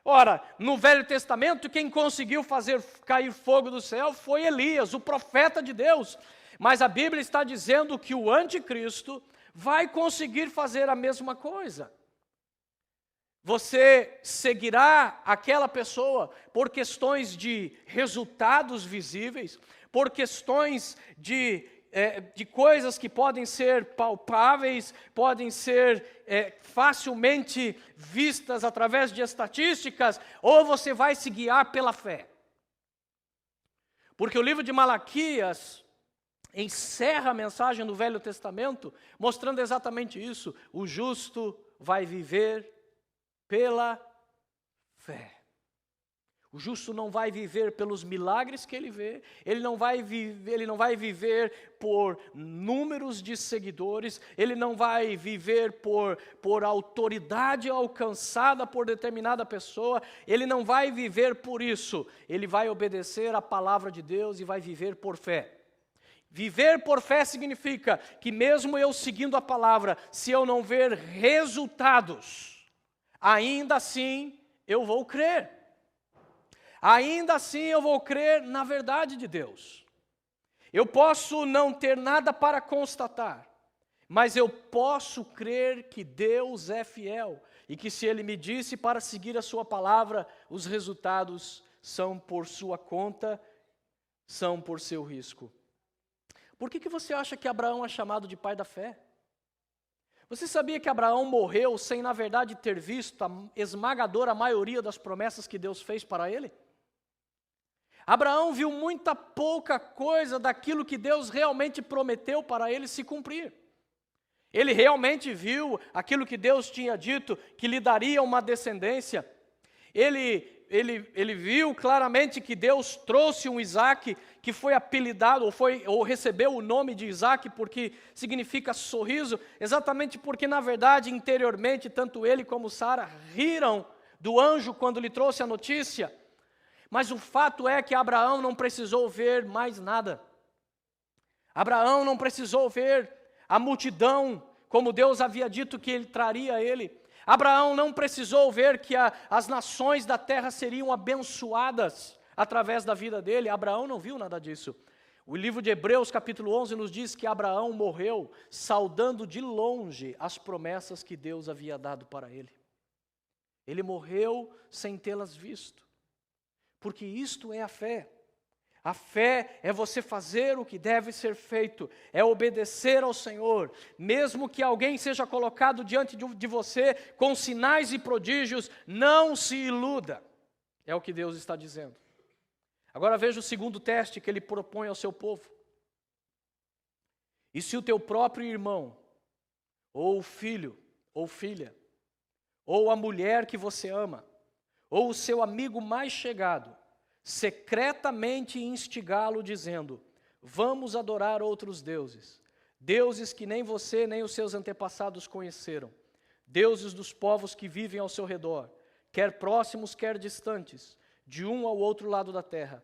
Ora, no Velho Testamento, quem conseguiu fazer cair fogo do céu foi Elias, o profeta de Deus. Mas a Bíblia está dizendo que o anticristo vai conseguir fazer a mesma coisa. Você seguirá aquela pessoa por questões de resultados visíveis, por questões de coisas que podem ser palpáveis, podem ser facilmente vistas através de estatísticas, ou você vai se guiar pela fé. Porque o livro de Malaquias encerra a mensagem do Velho Testamento mostrando exatamente isso. O justo vai viver pela fé. O justo não vai viver pelos milagres que ele vê, ele não vai viver por números de seguidores, ele não vai viver por autoridade alcançada por determinada pessoa, ele não vai viver por isso, ele vai obedecer à palavra de Deus e vai viver por fé. Viver por fé significa que mesmo eu seguindo a palavra, se eu não ver resultados, ainda assim eu vou crer. Ainda assim eu vou crer na verdade de Deus. Eu posso não ter nada para constatar, mas eu posso crer que Deus é fiel e que se Ele me disse para seguir a sua palavra, os resultados são por sua conta, são por seu risco. Por que você acha que Abraão é chamado de pai da fé? Você sabia que Abraão morreu sem, na verdade, ter visto a esmagadora maioria das promessas que Deus fez para ele? Abraão viu muita pouca coisa daquilo que Deus realmente prometeu para ele se cumprir. Ele realmente viu aquilo que Deus tinha dito, que lhe daria uma descendência. Ele ele viu claramente que Deus trouxe um Isaac que foi apelidado, ou recebeu o nome de Isaac, porque significa sorriso, exatamente porque, na verdade, interiormente, tanto ele como Sara riram do anjo quando lhe trouxe a notícia. Mas o fato é que Abraão não precisou ver mais nada. Abraão não precisou ver a multidão, como Deus havia dito que ele traria a ele. Abraão não precisou ver que as nações da terra seriam abençoadas através da vida dele. Abraão não viu nada disso. O livro de Hebreus, capítulo 11, nos diz que Abraão morreu saudando de longe as promessas que Deus havia dado para ele. Ele morreu sem tê-las visto. Porque isto é a fé. A fé é você fazer o que deve ser feito, é obedecer ao Senhor, mesmo que alguém seja colocado diante de você com sinais e prodígios, não se iluda, é o que Deus está dizendo. Agora veja o segundo teste que ele propõe ao seu povo. E se o teu próprio irmão, ou filho, ou filha, ou a mulher que você ama, ou o seu amigo mais chegado, secretamente instigá-lo dizendo, vamos adorar outros deuses, deuses que nem você nem os seus antepassados conheceram, deuses dos povos que vivem ao seu redor, quer próximos, quer distantes, de um ao outro lado da terra.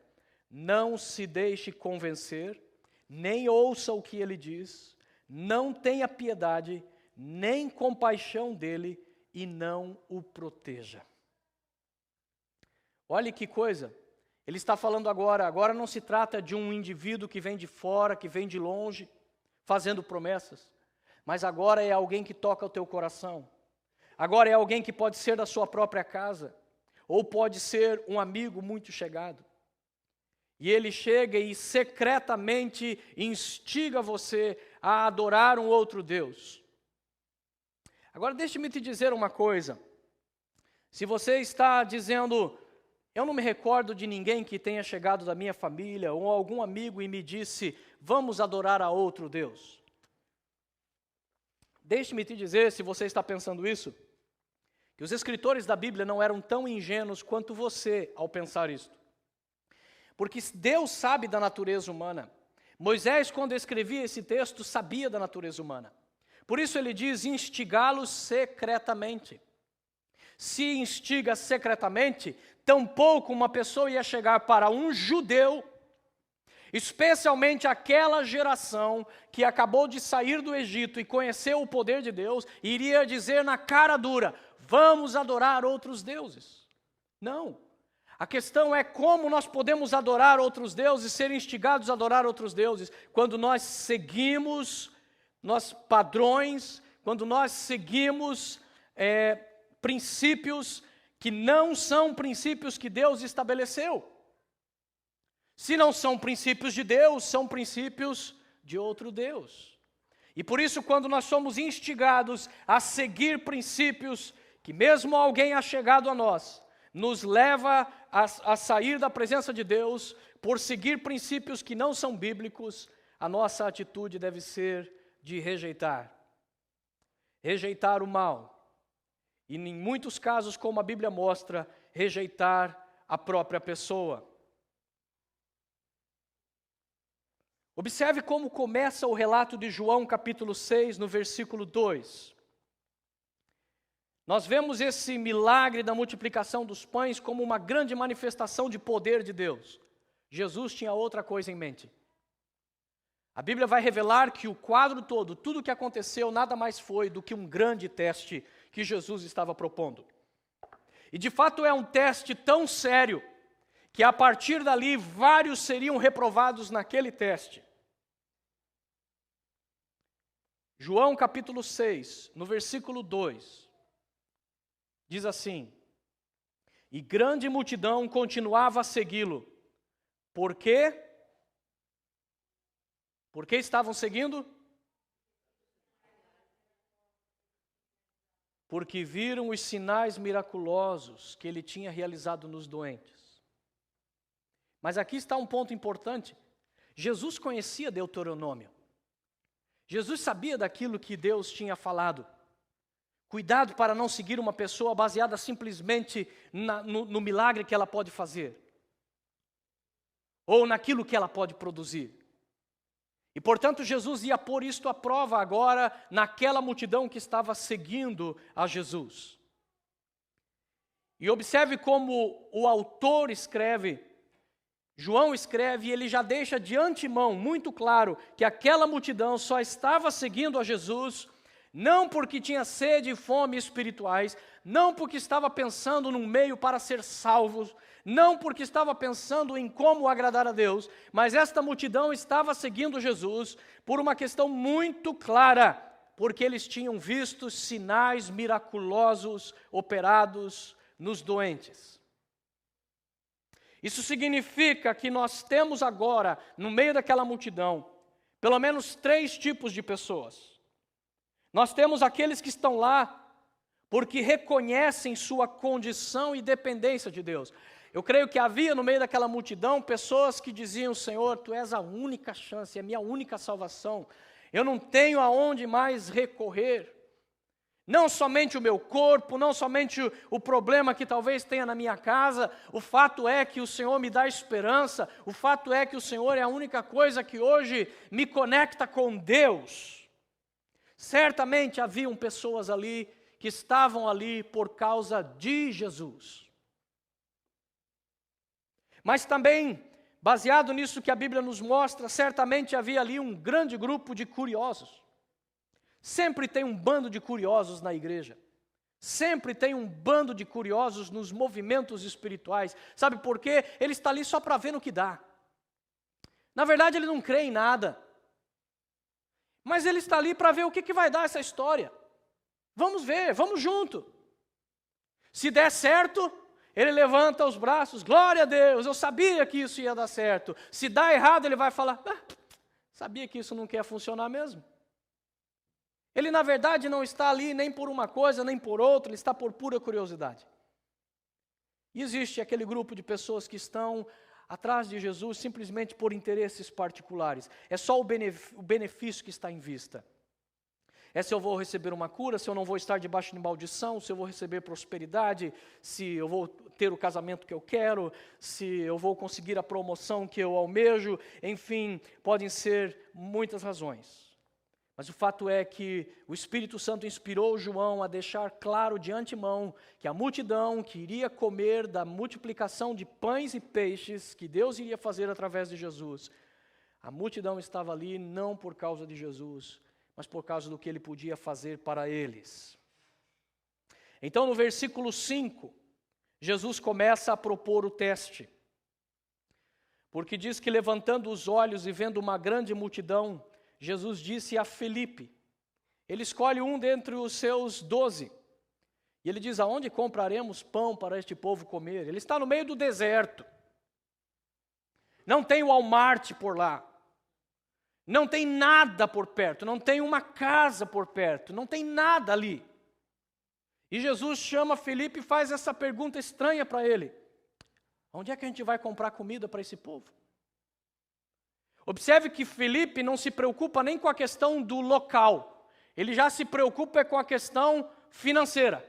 Não se deixe convencer, nem ouça o que ele diz, não tenha piedade, nem compaixão dele e não o proteja. Olhe que coisa. Ele está falando agora não se trata de um indivíduo que vem de fora, que vem de longe, fazendo promessas, mas agora é alguém que toca o teu coração, agora é alguém que pode ser da sua própria casa, ou pode ser um amigo muito chegado, e ele chega e secretamente instiga você a adorar um outro Deus. Agora deixe-me te dizer uma coisa, se você está dizendo, eu não me recordo de ninguém que tenha chegado da minha família ou algum amigo e me disse, vamos adorar a outro Deus. Deixe-me te dizer, se você está pensando isso, que os escritores da Bíblia não eram tão ingênuos quanto você ao pensar isto. Porque Deus sabe da natureza humana. Moisés, quando escrevia esse texto, sabia da natureza humana. Por isso ele diz, instigá-los secretamente. Se instiga secretamente, tampouco uma pessoa ia chegar para um judeu, especialmente aquela geração que acabou de sair do Egito e conheceu o poder de Deus, iria dizer na cara dura, vamos adorar outros deuses. Não. A questão é como nós podemos adorar outros deuses, ser instigados a adorar outros deuses, quando nós seguimos padrões, quando nós seguimos princípios que não são princípios que Deus estabeleceu. Se não são princípios de Deus, são princípios de outro Deus. E por isso, quando nós somos instigados a seguir princípios que mesmo alguém achegado a nós, nos leva a sair da presença de Deus, por seguir princípios que não são bíblicos, a nossa atitude deve ser de rejeitar. Rejeitar o mal. E em muitos casos, como a Bíblia mostra, rejeitar a própria pessoa. Observe como começa o relato de João, capítulo 6, no versículo 2. Nós vemos esse milagre da multiplicação dos pães como uma grande manifestação de poder de Deus. Jesus tinha outra coisa em mente. A Bíblia vai revelar que o quadro todo, tudo o que aconteceu, nada mais foi do que um grande teste que Jesus estava propondo. E de fato é um teste tão sério, que a partir dali vários seriam reprovados naquele teste. João capítulo 6, no versículo 2, diz assim, e grande multidão continuava a segui-lo. Por quê? Por que estavam seguindo? Porque viram os sinais miraculosos que ele tinha realizado nos doentes. Mas aqui está um ponto importante. Jesus conhecia Deuteronômio. Jesus sabia daquilo que Deus tinha falado. Cuidado para não seguir uma pessoa baseada simplesmente no milagre que ela pode fazer, ou naquilo que ela pode produzir. E, portanto, Jesus ia pôr isto à prova agora naquela multidão que estava seguindo a Jesus. E observe como o autor escreve, João escreve, e ele já deixa de antemão muito claro que aquela multidão só estava seguindo a Jesus não porque tinha sede e fome espirituais, não porque estava pensando num meio para ser salvos, não porque estava pensando em como agradar a Deus, mas esta multidão estava seguindo Jesus por uma questão muito clara, porque eles tinham visto sinais miraculosos operados nos doentes. Isso significa que nós temos agora, no meio daquela multidão, pelo menos 3 tipos de pessoas. Nós temos aqueles que estão lá porque reconhecem sua condição e dependência de Deus. Eu creio que havia no meio daquela multidão pessoas que diziam: Senhor, Tu és a única chance, é a minha única salvação. Eu não tenho aonde mais recorrer. Não somente o meu corpo, não somente o problema que talvez tenha na minha casa, o fato é que o Senhor me dá esperança, o fato é que o Senhor é a única coisa que hoje me conecta com Deus. Certamente haviam pessoas ali que estavam ali por causa de Jesus. Mas também, baseado nisso que a Bíblia nos mostra, certamente havia ali um grande grupo de curiosos. Sempre tem um bando de curiosos na igreja. Sempre tem um bando de curiosos nos movimentos espirituais. Sabe por quê? Ele está ali só para ver no que dá. Na verdade, ele não crê em nada. Mas ele está ali para ver o que vai dar essa história. Vamos ver, vamos junto. Se der certo, ele levanta os braços, glória a Deus, eu sabia que isso ia dar certo. Se dá errado, ele vai falar, sabia que isso não quer funcionar mesmo. Ele, na verdade, não está ali nem por uma coisa, nem por outra, ele está por pura curiosidade. E existe aquele grupo de pessoas que estão atrás de Jesus simplesmente por interesses particulares. É só o benefício que está em vista. É se eu vou receber uma cura, se eu não vou estar debaixo de maldição, se eu vou receber prosperidade, se eu vou ter o casamento que eu quero, se eu vou conseguir a promoção que eu almejo, enfim, podem ser muitas razões. Mas o fato é que o Espírito Santo inspirou João a deixar claro de antemão que a multidão que iria comer da multiplicação de pães e peixes que Deus iria fazer através de Jesus, a multidão estava ali não por causa de Jesus, mas por causa do que ele podia fazer para eles. Então, no versículo 5, Jesus começa a propor o teste. Porque diz que levantando os olhos e vendo uma grande multidão, Jesus disse a Filipe, ele escolhe um dentre os seus 12, e ele diz, aonde compraremos pão para este povo comer? Ele está no meio do deserto, não tem Walmart por lá, não tem nada por perto, não tem uma casa por perto, não tem nada ali. E Jesus chama Filipe e faz essa pergunta estranha para ele, onde é que a gente vai comprar comida para esse povo? Observe que Filipe não se preocupa nem com a questão do local, ele já se preocupa com a questão financeira.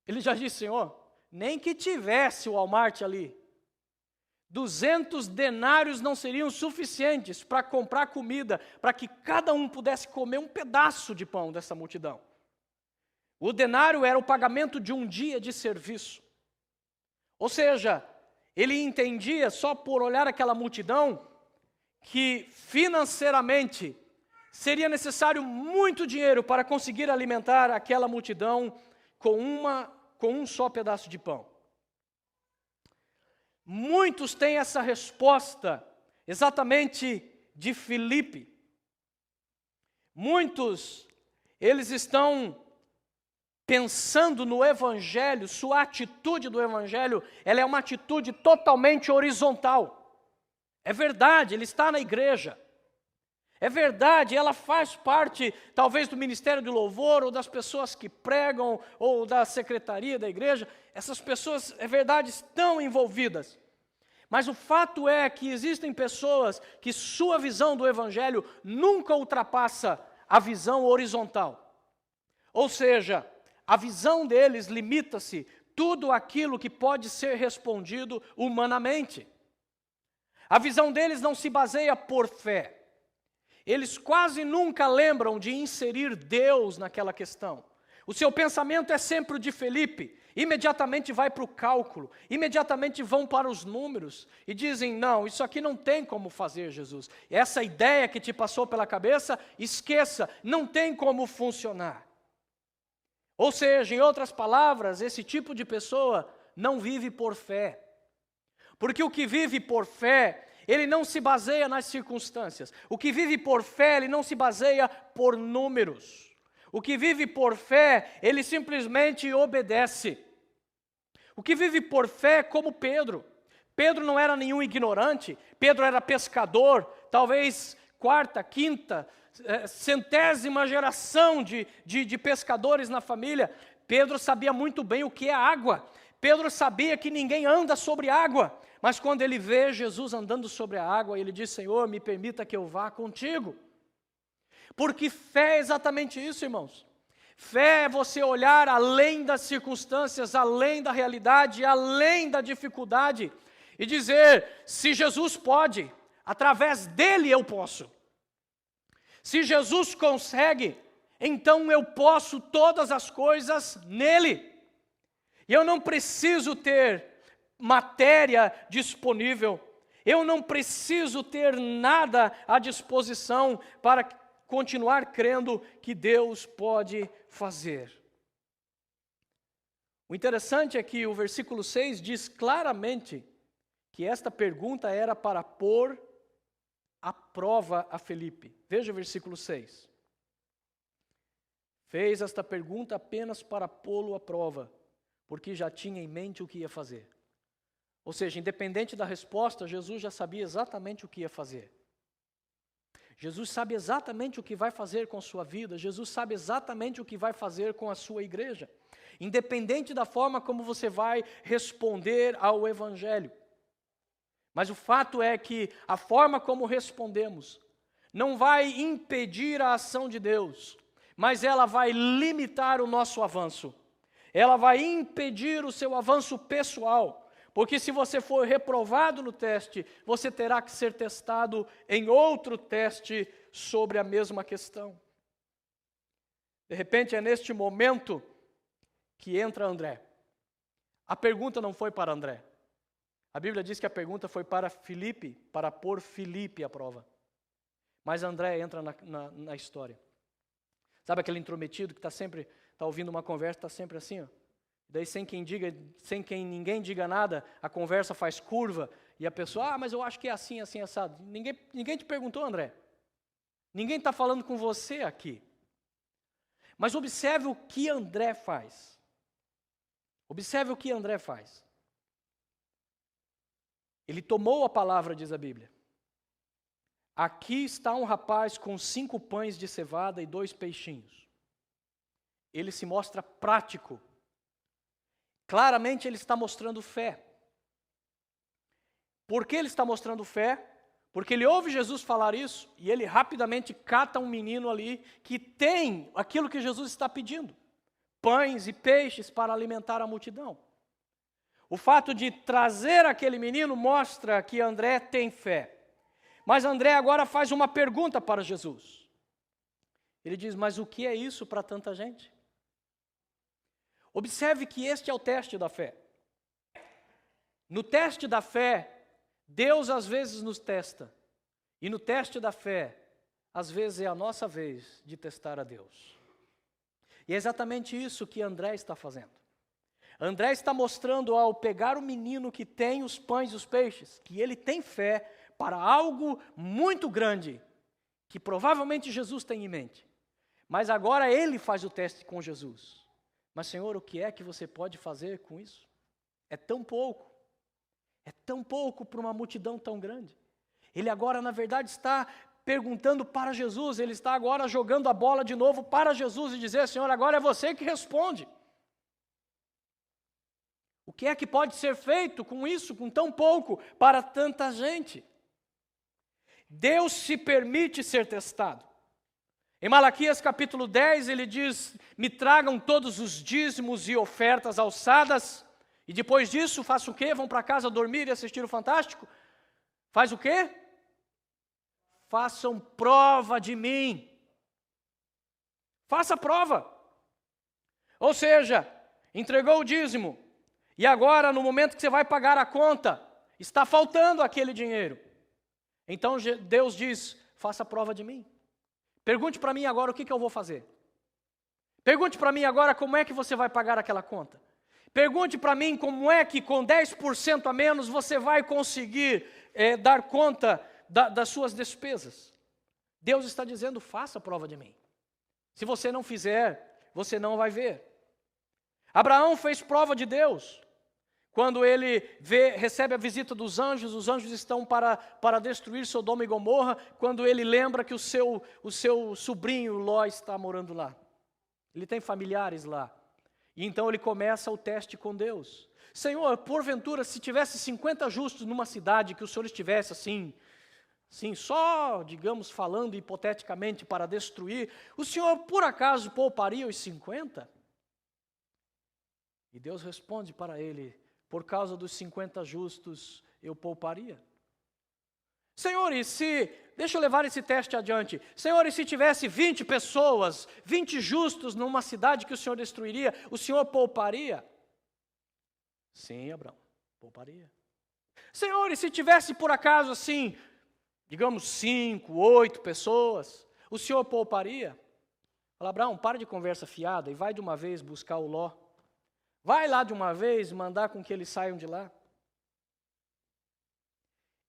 Ele já disse, Senhor, nem que tivesse o Walmart ali, 200 denários não seriam suficientes para comprar comida, para que cada um pudesse comer um pedaço de pão dessa multidão. O denário era o pagamento de um dia de serviço. Ou seja, ele entendia só por olhar aquela multidão, que financeiramente seria necessário muito dinheiro para conseguir alimentar aquela multidão com um só pedaço de pão. Muitos têm essa resposta exatamente de Filipe. Muitos, eles estão pensando no Evangelho, sua atitude do Evangelho, ela é uma atitude totalmente horizontal. É verdade, ele está na igreja. É verdade, ela faz parte, talvez, do ministério de louvor, ou das pessoas que pregam, ou da secretaria da igreja. Essas pessoas, é verdade, estão envolvidas. Mas o fato é que existem pessoas que sua visão do Evangelho nunca ultrapassa a visão horizontal. Ou seja, a visão deles limita-se tudo aquilo que pode ser respondido humanamente. A visão deles não se baseia por fé. Eles quase nunca lembram de inserir Deus naquela questão. O seu pensamento é sempre o de Felipe. Imediatamente vai para o cálculo, imediatamente vão para os números e dizem, não, isso aqui não tem como fazer, Jesus. Essa ideia que te passou pela cabeça, esqueça, não tem como funcionar. Ou seja, em outras palavras, esse tipo de pessoa não vive por fé. Porque o que vive por fé, ele não se baseia nas circunstâncias. O que vive por fé, ele não se baseia por números. O que vive por fé, ele simplesmente obedece. O que vive por fé é como Pedro. Pedro não era nenhum ignorante, Pedro era pescador, talvez quarta, quinta, centésima geração de pescadores na família. Pedro sabia muito bem o que é água. Pedro sabia que ninguém anda sobre água, mas quando ele vê Jesus andando sobre a água, ele diz, Senhor, me permita que eu vá contigo. Porque fé é exatamente isso, irmãos. Fé é você olhar além das circunstâncias, além da realidade, além da dificuldade e dizer, se Jesus pode, através dele eu posso. Se Jesus consegue, então eu posso todas as coisas nele. E eu não preciso ter matéria disponível, eu não preciso ter nada à disposição para continuar crendo que Deus pode fazer. O interessante é que o versículo 6 diz claramente que esta pergunta era para pôr à prova a Felipe. Veja o versículo 6. Fez esta pergunta apenas para pô-lo à prova, porque já tinha em mente o que ia fazer. Ou seja, independente da resposta, Jesus já sabia exatamente o que ia fazer. Jesus sabe exatamente o que vai fazer com a sua vida, Jesus sabe exatamente o que vai fazer com a sua igreja, independente da forma como você vai responder ao Evangelho. Mas o fato é que a forma como respondemos não vai impedir a ação de Deus, mas ela vai limitar o nosso avanço, ela vai impedir o seu avanço pessoal. Porque se você for reprovado no teste, você terá que ser testado em outro teste sobre a mesma questão. De repente é neste momento que entra André. A pergunta não foi para André. A Bíblia diz que a pergunta foi para Filipe, para pôr Filipe à prova. Mas André entra na história. Sabe aquele intrometido que está ouvindo uma conversa, está sempre assim, ó. Daí sem quem ninguém diga nada, a conversa faz curva e a pessoa, mas eu acho que é assim, assim, assado. Ninguém te perguntou, André. Ninguém está falando com você aqui. Mas observe o que André faz. Observe o que André faz. Ele tomou a palavra, diz a Bíblia. Aqui está um rapaz com 5 pães de cevada e 2 peixinhos. Ele se mostra prático. Claramente ele está mostrando fé. Por que ele está mostrando fé? Porque ele ouve Jesus falar isso e ele rapidamente cata um menino ali que tem aquilo que Jesus está pedindo. Pães e peixes para alimentar a multidão. O fato de trazer aquele menino mostra que André tem fé. Mas André agora faz uma pergunta para Jesus. Ele diz, mas o que é isso para tanta gente? Observe que este é o teste da fé. No teste da fé, Deus às vezes nos testa. E no teste da fé, às vezes é a nossa vez de testar a Deus. E é exatamente isso que André está fazendo. André está mostrando ao pegar o menino que tem os pães e os peixes, que ele tem fé para algo muito grande, que provavelmente Jesus tem em mente. Mas agora ele faz o teste com Jesus. Mas, Senhor, o que é que você pode fazer com isso? É tão pouco. É tão pouco para uma multidão tão grande. Ele agora, na verdade, está perguntando para Jesus. Ele está agora jogando a bola de novo para Jesus e dizer, Senhor, agora é você que responde. O que é que pode ser feito com isso, com tão pouco, para tanta gente? Deus se permite ser testado. Em Malaquias capítulo 10, ele diz: me tragam todos os dízimos e ofertas alçadas, e depois disso, façam o quê? Vão para casa dormir e assistir o Fantástico? Faz o quê? Façam prova de mim. Faça prova. Ou seja, entregou o dízimo, e agora, no momento que você vai pagar a conta, está faltando aquele dinheiro. Então Deus diz: faça prova de mim. Pergunte para mim agora o que eu vou fazer. Pergunte para mim agora como é que você vai pagar aquela conta. Pergunte para mim como é que com 10% a menos você vai conseguir dar conta das suas despesas. Deus está dizendo: faça prova de mim. Se você não fizer, você não vai ver. Abraão fez prova de Deus. Quando ele recebe a visita dos anjos, os anjos estão para destruir Sodoma e Gomorra, quando ele lembra que o seu sobrinho Ló está morando lá. Ele tem familiares lá. E então ele começa o teste com Deus. Senhor, porventura, se tivesse 50 justos numa cidade, que o Senhor estivesse assim, só, digamos, falando hipoteticamente para destruir, o Senhor, por acaso, pouparia os 50? E Deus responde para ele: por causa dos 50 justos, eu pouparia. Senhor, deixa eu levar esse teste adiante. Senhor, e se tivesse 20 pessoas, 20 justos numa cidade que o Senhor destruiria, o Senhor pouparia? Sim, Abraão, pouparia. Senhor, e se tivesse por acaso assim, digamos 5, 8 pessoas, o Senhor pouparia? Fala: Abraão, para de conversa fiada e vai de uma vez buscar o Ló. Vai lá de uma vez mandar com que eles saiam de lá.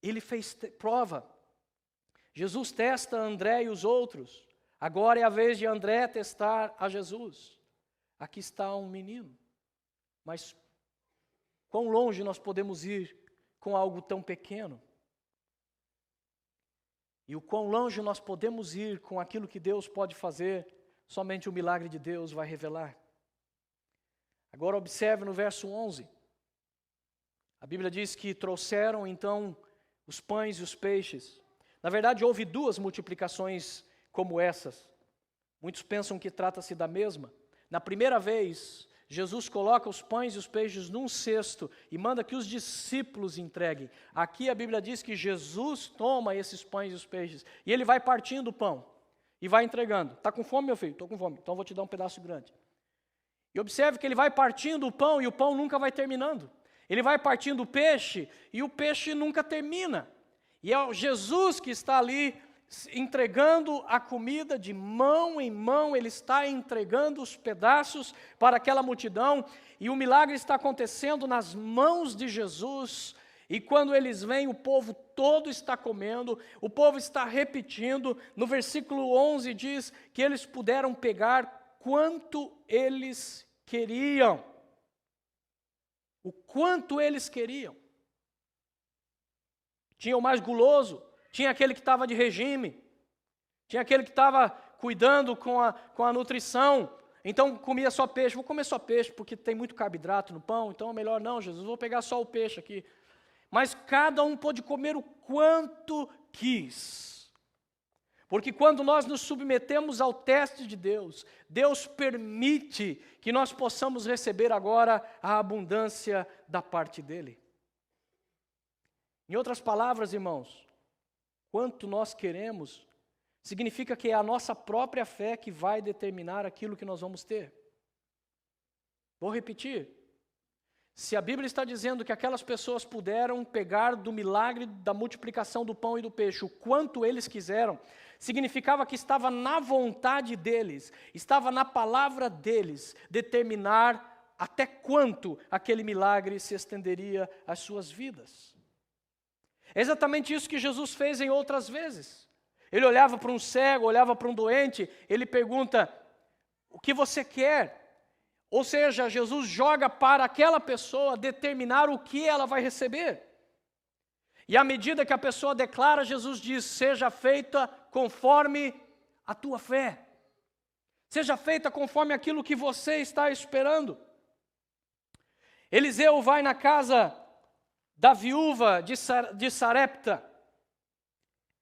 Ele fez prova. Jesus testa André e os outros. Agora é a vez de André testar a Jesus. Aqui está um menino. Mas quão longe nós podemos ir com algo tão pequeno? E o quão longe nós podemos ir com aquilo que Deus pode fazer, somente o milagre de Deus vai revelar. Agora observe no verso 11. A Bíblia diz que trouxeram então os pães e os peixes. Na verdade, houve 2 multiplicações como essas. Muitos pensam que trata-se da mesma. Na primeira vez, Jesus coloca os pães e os peixes num cesto e manda que os discípulos entreguem. Aqui a Bíblia diz que Jesus toma esses pães e os peixes e ele vai partindo o pão e vai entregando. Está com fome, meu filho? Estou com fome, então vou te dar um pedaço grande. E observe que ele vai partindo o pão e o pão nunca vai terminando. Ele vai partindo o peixe e o peixe nunca termina. E é Jesus que está ali entregando a comida de mão em mão, ele está entregando os pedaços para aquela multidão. E o milagre está acontecendo nas mãos de Jesus. E quando eles vêm, o povo todo está comendo, o povo está repetindo. No versículo 11 diz que eles puderam pegar quanto eles queriam. O quanto eles queriam. Tinha o mais guloso, tinha aquele que estava de regime, tinha aquele que estava cuidando com a nutrição, então comia só peixe. Vou comer só peixe porque tem muito carboidrato no pão, então é melhor não, Jesus, vou pegar só o peixe aqui. Mas cada um pôde comer o quanto quis. Porque quando nós nos submetemos ao teste de Deus, Deus permite que nós possamos receber agora a abundância da parte dEle. Em outras palavras, irmãos, quanto nós queremos, significa que é a nossa própria fé que vai determinar aquilo que nós vamos ter. Vou repetir. Se a Bíblia está dizendo que aquelas pessoas puderam pegar do milagre da multiplicação do pão e do peixe o quanto eles quiseram, significava que estava na vontade deles, estava na palavra deles, determinar até quanto aquele milagre se estenderia às suas vidas. É exatamente isso que Jesus fez em outras vezes. Ele olhava para um cego, olhava para um doente, ele pergunta: o que você quer? Ou seja, Jesus joga para aquela pessoa determinar o que ela vai receber. E à medida que a pessoa declara, Jesus diz: seja feita conforme a tua fé. Seja feita conforme aquilo que você está esperando. Eliseu vai na casa da viúva de Sarepta.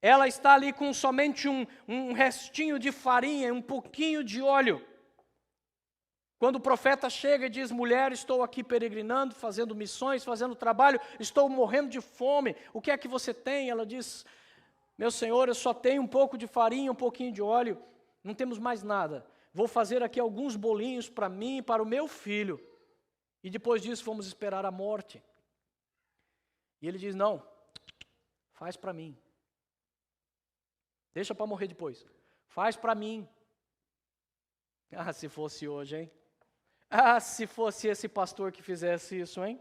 ela está ali com somente um restinho de farinha, um pouquinho de óleo. Quando o profeta chega e diz: mulher, estou aqui peregrinando, fazendo missões, fazendo trabalho, estou morrendo de fome, o que é que você tem? Ela diz: meu senhor, eu só tenho um pouco de farinha, um pouquinho de óleo, não temos mais nada. Vou fazer aqui alguns bolinhos para mim e para o meu filho, e depois disso vamos esperar a morte. E ele diz: não, faz para mim. Deixa para morrer depois. Faz para mim. Ah, se fosse hoje, hein? Ah, se fosse esse pastor que fizesse isso, hein?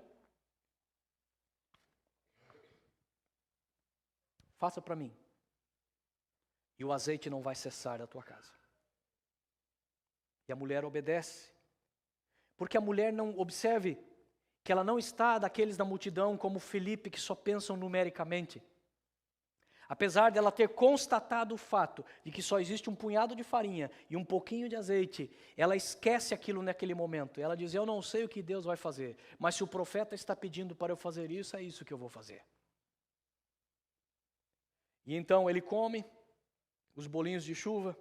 Faça para mim. E o azeite não vai cessar da tua casa. E a mulher obedece. Porque a mulher não, observe, que ela não está daqueles da multidão como Felipe, que só pensam numericamente. Apesar dela ter constatado o fato de que só existe um punhado de farinha e um pouquinho de azeite, ela esquece aquilo naquele momento. Ela diz: eu não sei o que Deus vai fazer, mas se o profeta está pedindo para eu fazer isso, é isso que eu vou fazer. E então ele come os bolinhos de chuva.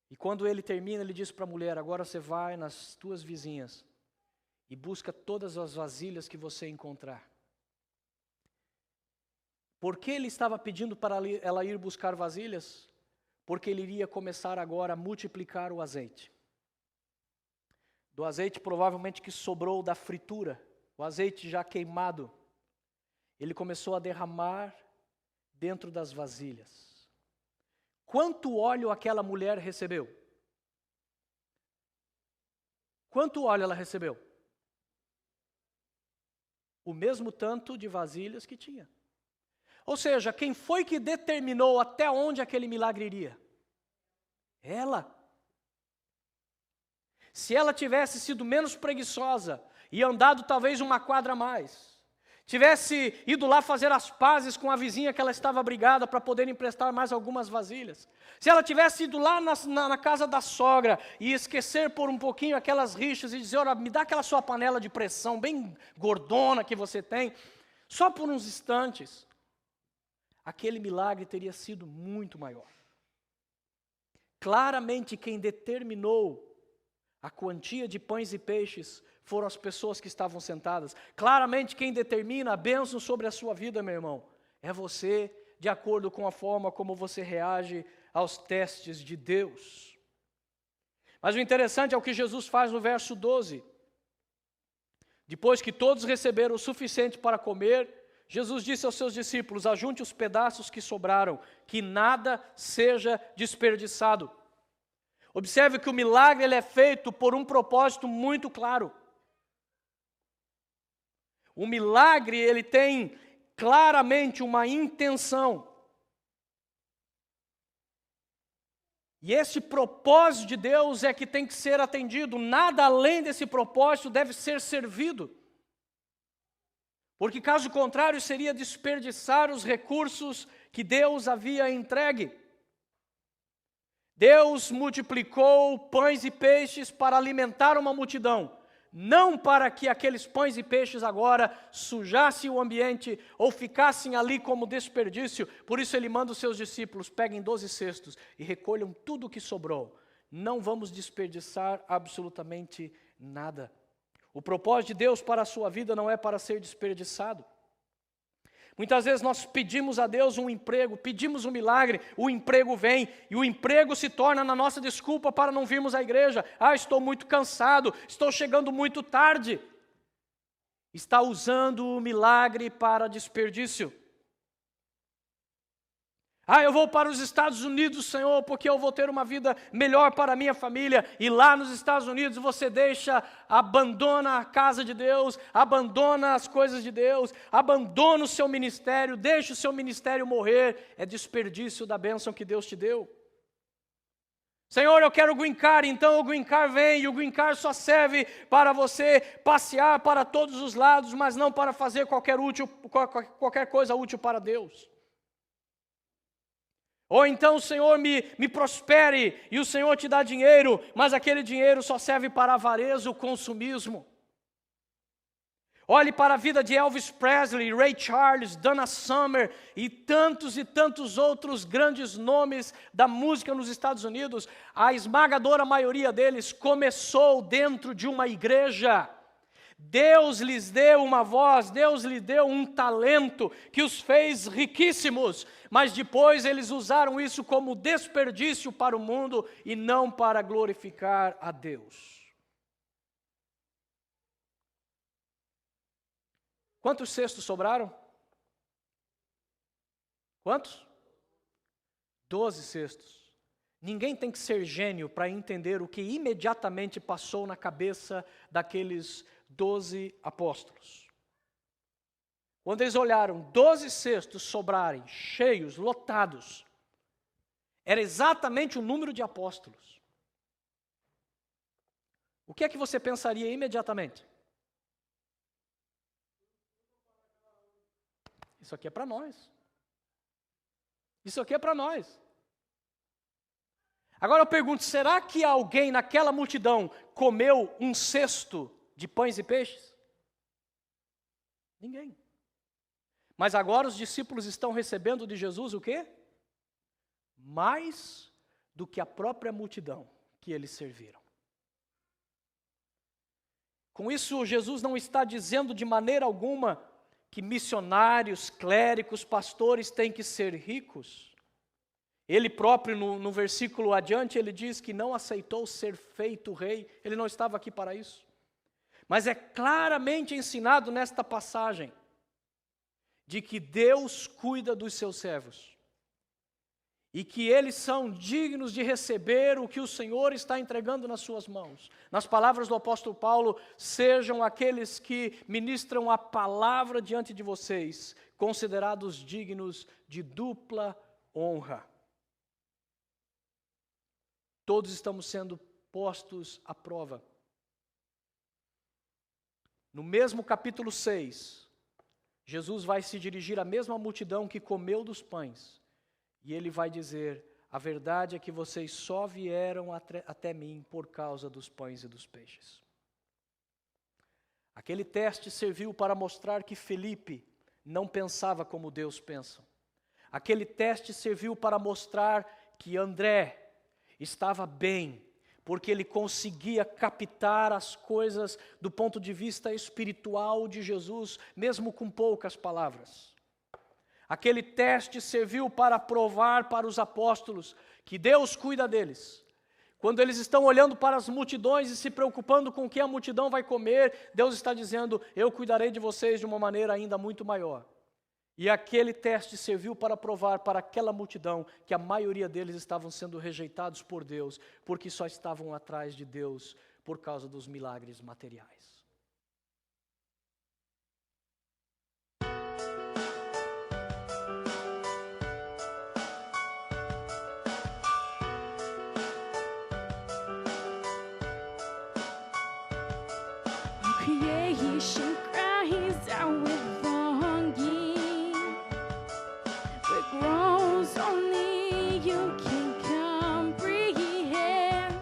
E quando ele termina, ele diz para a mulher: agora você vai nas tuas vizinhas e busca todas as vasilhas que você encontrar. Por que ele estava pedindo para ela ir buscar vasilhas? Porque ele iria começar agora a multiplicar o azeite. Do azeite provavelmente que sobrou da fritura, o azeite já queimado, ele começou a derramar dentro das vasilhas. Quanto óleo aquela mulher recebeu? Quanto óleo ela recebeu? O mesmo tanto de vasilhas que tinha. Ou seja, quem foi que determinou até onde aquele milagre iria? Ela. Se ela tivesse sido menos preguiçosa e andado talvez uma quadra a mais, tivesse ido lá fazer as pazes com a vizinha que ela estava brigada para poder emprestar mais algumas vasilhas, se ela tivesse ido lá na casa da sogra e esquecer por um pouquinho aquelas rixas e dizer: olha, me dá aquela sua panela de pressão bem gordona que você tem, só por uns instantes, aquele milagre teria sido muito maior. Claramente quem determinou a quantia de pães e peixes foram as pessoas que estavam sentadas. Claramente quem determina a bênção sobre a sua vida, meu irmão, é você, de acordo com a forma como você reage aos testes de Deus. Mas o interessante é o que Jesus faz no verso 12. Depois que todos receberam o suficiente para comer, Jesus disse aos seus discípulos: ajunte os pedaços que sobraram, que nada seja desperdiçado. Observe que o milagre ele é feito por um propósito muito claro. O milagre ele tem claramente uma intenção. E esse propósito de Deus é que tem que ser atendido. Nada além desse propósito deve ser servido. Porque caso contrário seria desperdiçar os recursos que Deus havia entregue. Deus multiplicou pães e peixes para alimentar uma multidão, não para que aqueles pães e peixes agora sujassem o ambiente ou ficassem ali como desperdício. Por isso ele manda os seus discípulos: peguem 12 cestos e recolham tudo o que sobrou. Não vamos desperdiçar absolutamente nada. O propósito de Deus para a sua vida não é para ser desperdiçado. Muitas vezes nós pedimos a Deus um emprego, pedimos um milagre, o emprego vem e o emprego se torna na nossa desculpa para não virmos à igreja. Ah, estou muito cansado, estou chegando muito tarde. Está usando o milagre para desperdício. Ah, eu vou para os Estados Unidos, Senhor, porque eu vou ter uma vida melhor para a minha família. E lá nos Estados Unidos você abandona a casa de Deus, abandona as coisas de Deus, abandona o seu ministério, deixa o seu ministério morrer. É desperdício da bênção que Deus te deu. Senhor, eu quero o green card, então o green card vem, e o green card só serve para você passear para todos os lados, mas não para fazer qualquer coisa útil para Deus. Ou então o Senhor me prospere e o Senhor te dá dinheiro, mas aquele dinheiro só serve para a avareza, o consumismo. Olhe para a vida de Elvis Presley, Ray Charles, Donna Summer e tantos outros grandes nomes da música nos Estados Unidos. A esmagadora maioria deles começou dentro de uma igreja. Deus lhes deu uma voz, Deus lhes deu um talento que os fez riquíssimos, mas depois eles usaram isso como desperdício para o mundo e não para glorificar a Deus. Quantos cestos sobraram? Quantos? 12 cestos. Ninguém tem que ser gênio para entender o que imediatamente passou na cabeça daqueles 12 apóstolos. Quando eles olharam 12 cestos sobrarem, cheios, lotados, era exatamente o número de apóstolos. O que é que você pensaria imediatamente? Isso aqui é para nós. Isso aqui é para nós. Agora eu pergunto, será que alguém naquela multidão comeu um cesto de pães e peixes? Ninguém. Mas agora os discípulos estão recebendo de Jesus o quê? Mais do que a própria multidão que eles serviram. Com isso, Jesus não está dizendo de maneira alguma que missionários, clérigos, pastores têm que ser ricos. Ele próprio, no versículo adiante, ele diz que não aceitou ser feito rei, ele não estava aqui para isso. Mas é claramente ensinado nesta passagem de que Deus cuida dos seus servos e que eles são dignos de receber o que o Senhor está entregando nas suas mãos. Nas palavras do apóstolo Paulo, sejam aqueles que ministram a palavra diante de vocês, considerados dignos de dupla honra. Todos estamos sendo postos à prova. No mesmo capítulo 6, Jesus vai se dirigir à mesma multidão que comeu dos pães. E ele vai dizer, a verdade é que vocês só vieram até mim por causa dos pães e dos peixes. Aquele teste serviu para mostrar que Felipe não pensava como Deus pensa. Aquele teste serviu para mostrar que André estava bem, porque ele conseguia captar as coisas do ponto de vista espiritual de Jesus, mesmo com poucas palavras. Aquele teste serviu para provar para os apóstolos que Deus cuida deles. Quando eles estão olhando para as multidões e se preocupando com o que a multidão vai comer, Deus está dizendo, eu cuidarei de vocês de uma maneira ainda muito maior. E aquele teste serviu para provar para aquela multidão que a maioria deles estavam sendo rejeitados por Deus, porque só estavam atrás de Deus por causa dos milagres materiais. Creation cries out with longing, with groans only you can comprehend,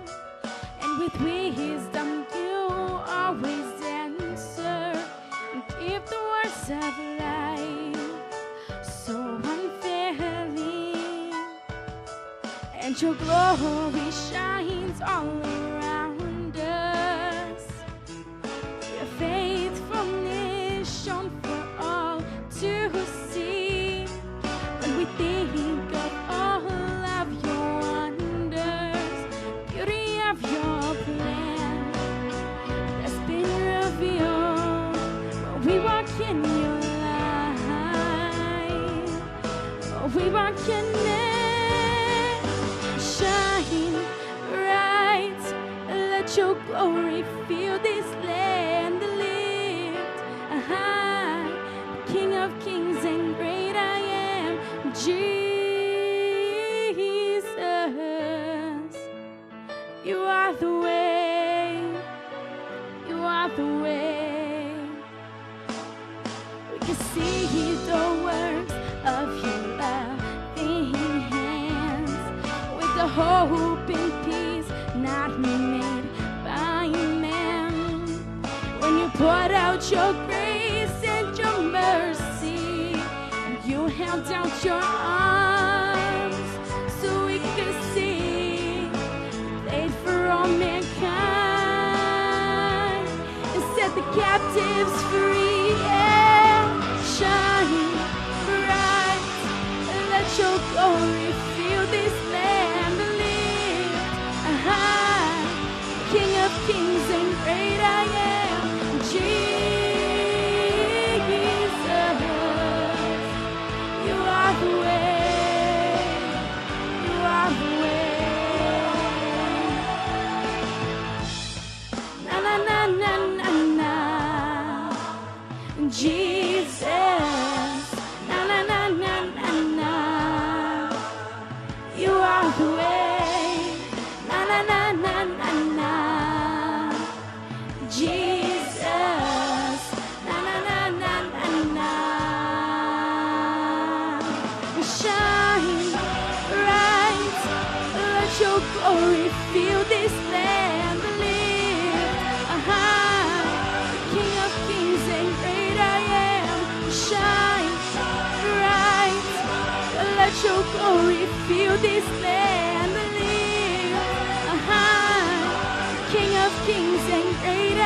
and with wisdom you always answer, and give the words of life so unfailing, and your glory shines all around us. Faithfulness shown for all to see. When we think of all of your wonders, beauty of your plan that's been revealed when we walk in your light. When we walk in it, shine bright. Let your glory fill this land. King of kings and great I am, Jesus. You are the way, you are the way. We can see the works of your loving hands, with the hope and peace not made by man. When you poured out your grace, set the captives free. Yeah, shine bright. Let your glory fill this land. Lift high, King of kings and great I am, Jesus. You are the way. You are the way. Na na na na na na. Jesus. Na na na na na na. You are the way. Na na na na na na. Jesus. Na na na na na na. Shine bright. Let your glory fill this land. Lift high, King of kings and great I am. Shine bright. Let your glory fill this land. Lift high, King of kings and great